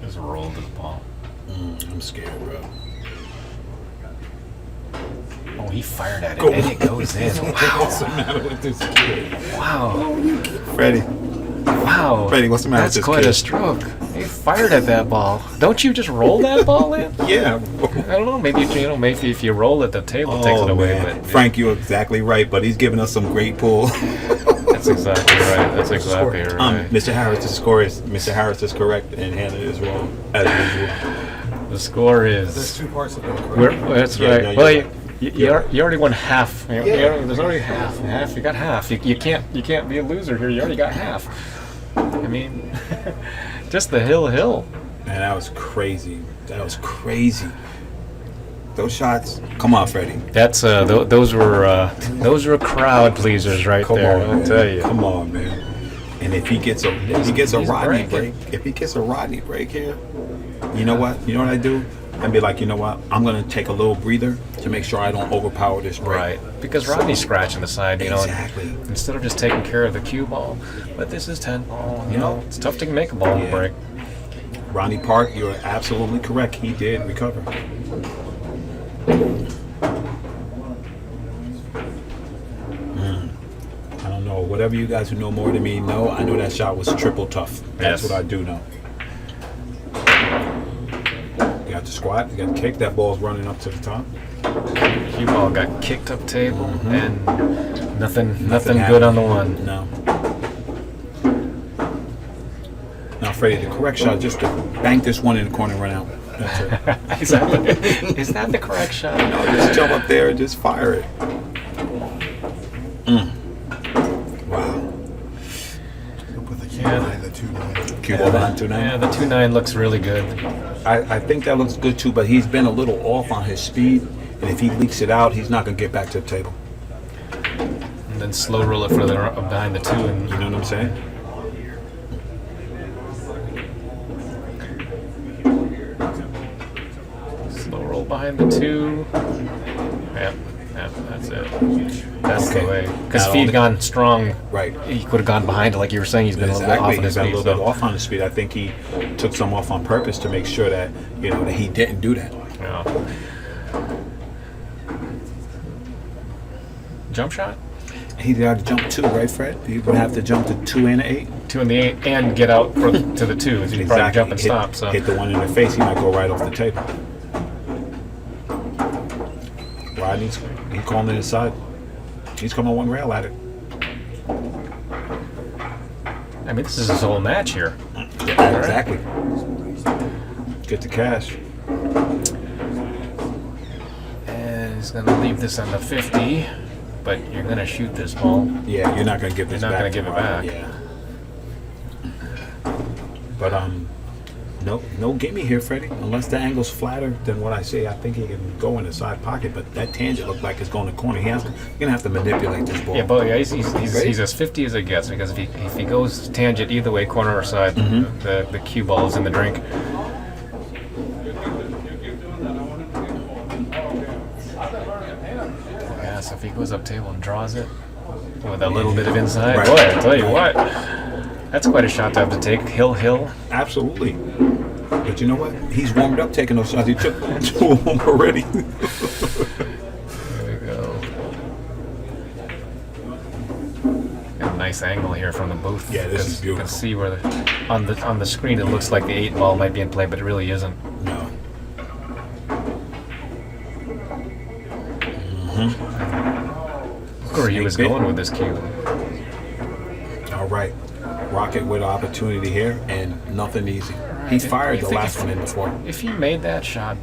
Just roll to the ball. I'm scared, bro. Oh, he fired at it, and it goes in. What's the matter with this kid? Wow. Freddie. Wow. Freddie, what's the matter with That's this quite kid? a stroke. He fired at that ball. Don't you just roll that ball in? Yeah. I don't know. Maybe if you roll it, the table takes it away. Man. But Frank, you're exactly right, but he's giving us some great pull. that's exactly right. That's exactly right. Mr. Harris, Mr. Harris is correct, and Hannah is wrong, as usual. The score There's is. 2 parts of it, correct? That's Yeah, right. no, Well, you're you already won half. There's already half. You got half. You can't be a loser here. You already got half. I mean, just the hill. Man, that was crazy. Those shots. Come on, Freddie. That's those were crowd pleasers right Come there. on, I'll man. tell you. Come on, man. And if he gets a Rodney break, here, you know what? You know what I do? I'd be like, you know what? I'm gonna take a little breather to make sure I don't overpower this break. Right, because Rodney's scratching the side, Exactly. instead of just taking care of the cue ball. But this is 10 ball, it's tough to make a ball break. Ronnie Park, you're absolutely correct. He did recover. I don't know. Whatever you guys who know more than me know, I know that shot was triple tough. That's Yes. what I do know. You got the squat, you got the kick. That ball's running up to the top. Cue ball got kicked up table, and nothing happened. good on the one. No. Now, Freddie, the correct shot just to bank this one in the corner and run out. That's it. Is that the correct shot? No, just jump up there and just fire it. Wow. You'll put the cue behind the 2-9. Cue ball behind 2-9. Yeah, the 2-9 looks really good. I think that looks good too, but he's been a little off on his speed, and if he leaks it out, he's not going to get back to the table. And then slow roll it further up behind the 2, and You know what I'm saying? slow roll behind the 2. Yep, that's it. That's Okay. the way. Because Not if he'd only- gone strong, Right. he could have gone behind it, like you were saying. He's been a little bit off on He's his been a speed. little bit off on his speed. I think he took some off on purpose to make sure that that he didn't do that. Yeah. Jump shot? He got to jump 2, right, Fred? He would have to jump to 2 and an 8. 2 and the 8, and get out to the 2. He'd probably jump and stop. So Hit the one in the face, he might go right off the table. Rodney's calling it inside. He's coming 1 rail at it. I mean, this is his whole match here. Yeah, exactly. Get the cash. And he's going to leave this on the 50, but you're going to shoot this ball. Yeah, you're not gonna give this You're not back. gonna give it Rodney. back. Yeah. But No gimme here, Freddie. Unless the angle's flatter than what I say, I think he can go in the side pocket. But that tangent looked like it's going to corner. He's gonna have to manipulate this ball. Yeah, but yeah, he's as 50 as it gets, because if he goes tangent either way, corner or side, the cue ball is in the drink. Yeah, so if he goes up table and draws it with a little bit of inside, Right. boy, I tell you what, that's quite a shot to have to take. Hill. Absolutely. But you know what? He's warmed up taking those shots. He took 2 of them already. There we go. Got a nice angle here from the booth. Yeah, this is beautiful. You can see where on the screen it looks like the 8 ball might be in play, but it really isn't. No. Look where he was going with this cue. All right. Rocket with opportunity here, and nothing easy. He fired the last one in before. If he made that shot,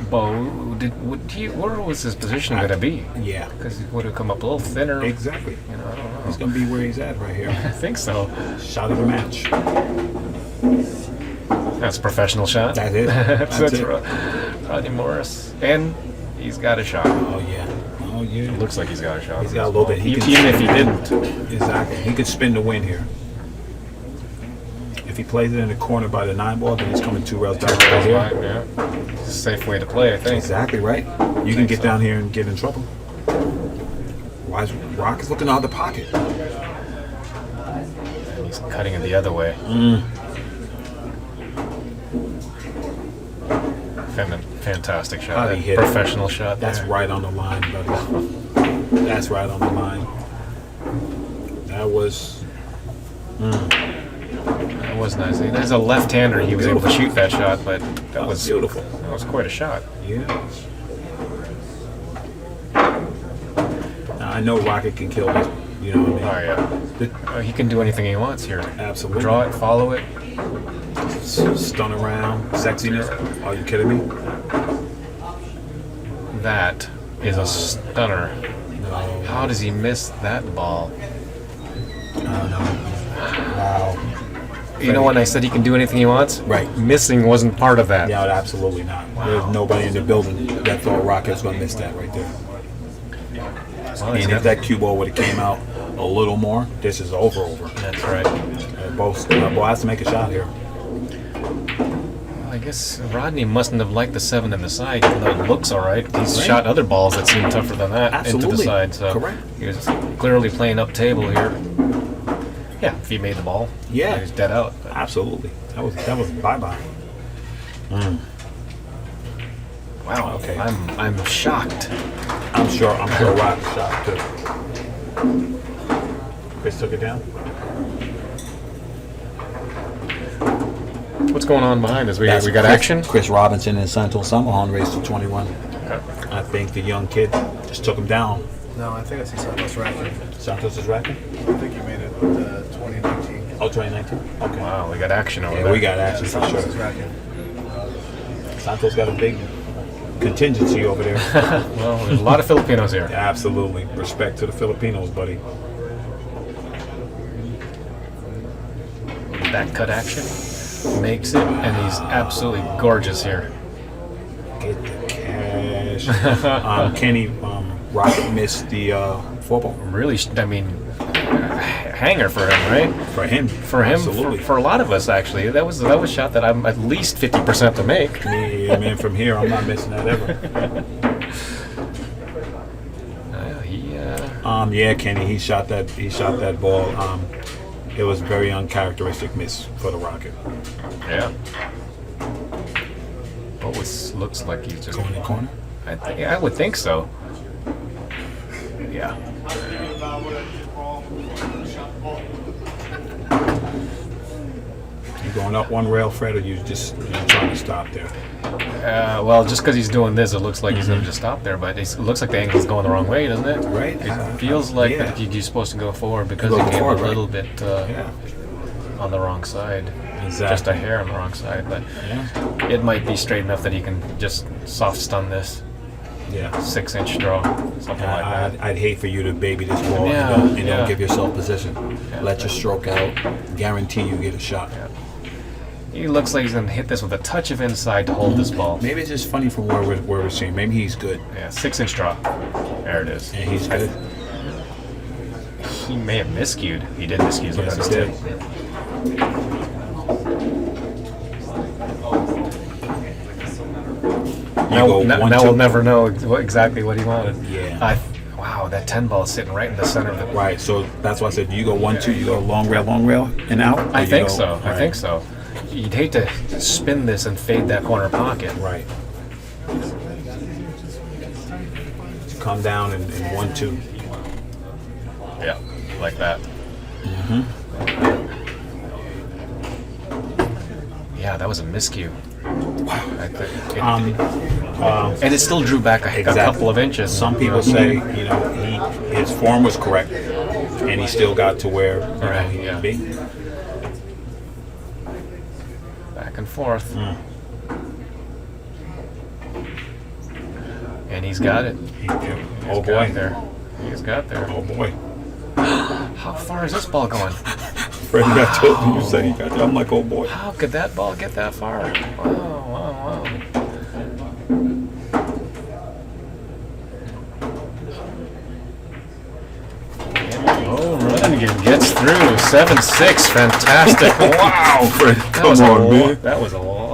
Beau, where was his position going to be? Yeah. Because he would have come up a little thinner. Exactly. You know, I don't know. He's going to be where he's at right here. I think so. Shot of the match. That's a professional shot. That's it. That's it. Rodney Morris. And he's got a shot. Oh, yeah. Oh, yeah. It looks like he's got a shot. He's got a little bit. Even if he didn't. Exactly. He could spin the win here. If he plays it in the corner by the 9 ball, then he's coming 2 rails down right here. Yeah. It's a safe way to play, I think. Exactly right. You can get down here and get in trouble. Why is Rocket's looking out of the pocket? And he's cutting it the other way. Fantastic shot. How he hit it. Professional shot. That's there. right on the line, buddy. That's right on the line. That was. That was nice. As a left-hander, he was able to shoot that shot, but that was beautiful. That was quite a shot. Yeah. Now, I know Rocket can kill this. You know what I mean? Oh yeah. He can do anything he wants here. Absolutely. Draw it, follow it. Stun around, sexiness. Are you kidding me? That is a stunner. No. How does he miss that ball? I don't know. Wow. You know when I said he can do anything he wants? Right. Missing wasn't part of that. Yeah, absolutely not. There's nobody in the building that thought Rocket's going to miss that right there. Well, And if that cue ball would have came out a little more, this is over. That's right. Both has to make a shot here. Well, I guess Rodney mustn't have liked the 7 in the side, even though it looks all right. He's shot other balls that seem tougher than that into the Absolutely. side. So Correct. he was clearly playing up table here. Yeah, if he made the ball, Yeah. he was dead out. But Absolutely. That was bye-bye. wow, Okay. I'm shocked. I'm sure Rock's shot too. Chris took it down. What's going on behind us? We got Chris, action? Chris Robinson and Santos Summerhorn raced to 21. Okay. I think the young kid just took him down. No, I think I see Santos racking. Santos is racking? I think you made it 2019. Oh, 2019? Okay. Wow, we got action over Yeah, there. we got action for Santos is sure. racking. Santos got a big contingency over there. Well, there's a lot of Filipinos here. Absolutely. Respect to the Filipinos, buddy. That cut action makes it, and he's absolutely gorgeous here. Get the cash. Kenny Rocket missed the 4-ball. Really, hanger for him, right? For him. For him, Absolutely. for a lot of us actually, that was a shot that I'm at least 50% to make. Yeah, man, from here, I'm not missing that ever. Yeah, Kenny, he shot that ball. It was very uncharacteristic miss for the Rocket. Yeah. But it looks like he's just Going in the corner. I would think so. Yeah. You going up one rail, Fred, or you just trying to stop there? Well, just because he's doing this, it looks like he's going to just stop there. But it looks like the angle's going the wrong way, doesn't it? Right. It feels like yeah. that you're supposed to go forward because Go he came forward, a right. little bit Yeah. on the wrong side. Exactly. Just a hair on the wrong side. But Yeah. it might be straight enough that he can just soft stun this Yeah. 6-inch draw, something like that. I'd hate for you to baby this ball Yeah, and don't yeah. give yourself position. Yeah. Let your stroke out. Guarantee you get a shot. Yeah. He looks like he's gonna hit this with a touch of inside to hold this ball. Maybe it's just funny from where we're seeing. Maybe he's good. Yeah, 6-inch draw. There it is. And he's good. He may have miscued. He did miscue. Look Yes, at his he did. tip. Now we'll never know exactly what he wanted. Yeah. Wow, that 10 ball is sitting right in the center of the. Right. So that's why I said you go 1-2. You go long rail, and out. I think so. I think so. You'd hate to spin this and fade that corner pocket. Right. Come down and 1-2. Yeah, like that. Yeah, that was a miscue. I think and it still drew back a couple of inches. Some people say, you know, his form was correct, and he still got to where he needed to be. Back and forth. And he's got it. Oh boy, there. He's got there. Oh boy. How far is this ball going? Freddie got told you say he got there. I'm like, oh boy. How could that ball get that far? Wow. Oh, Runningen gets through 7-6. Fantastic. Wow, Freddie, come on, man. That was a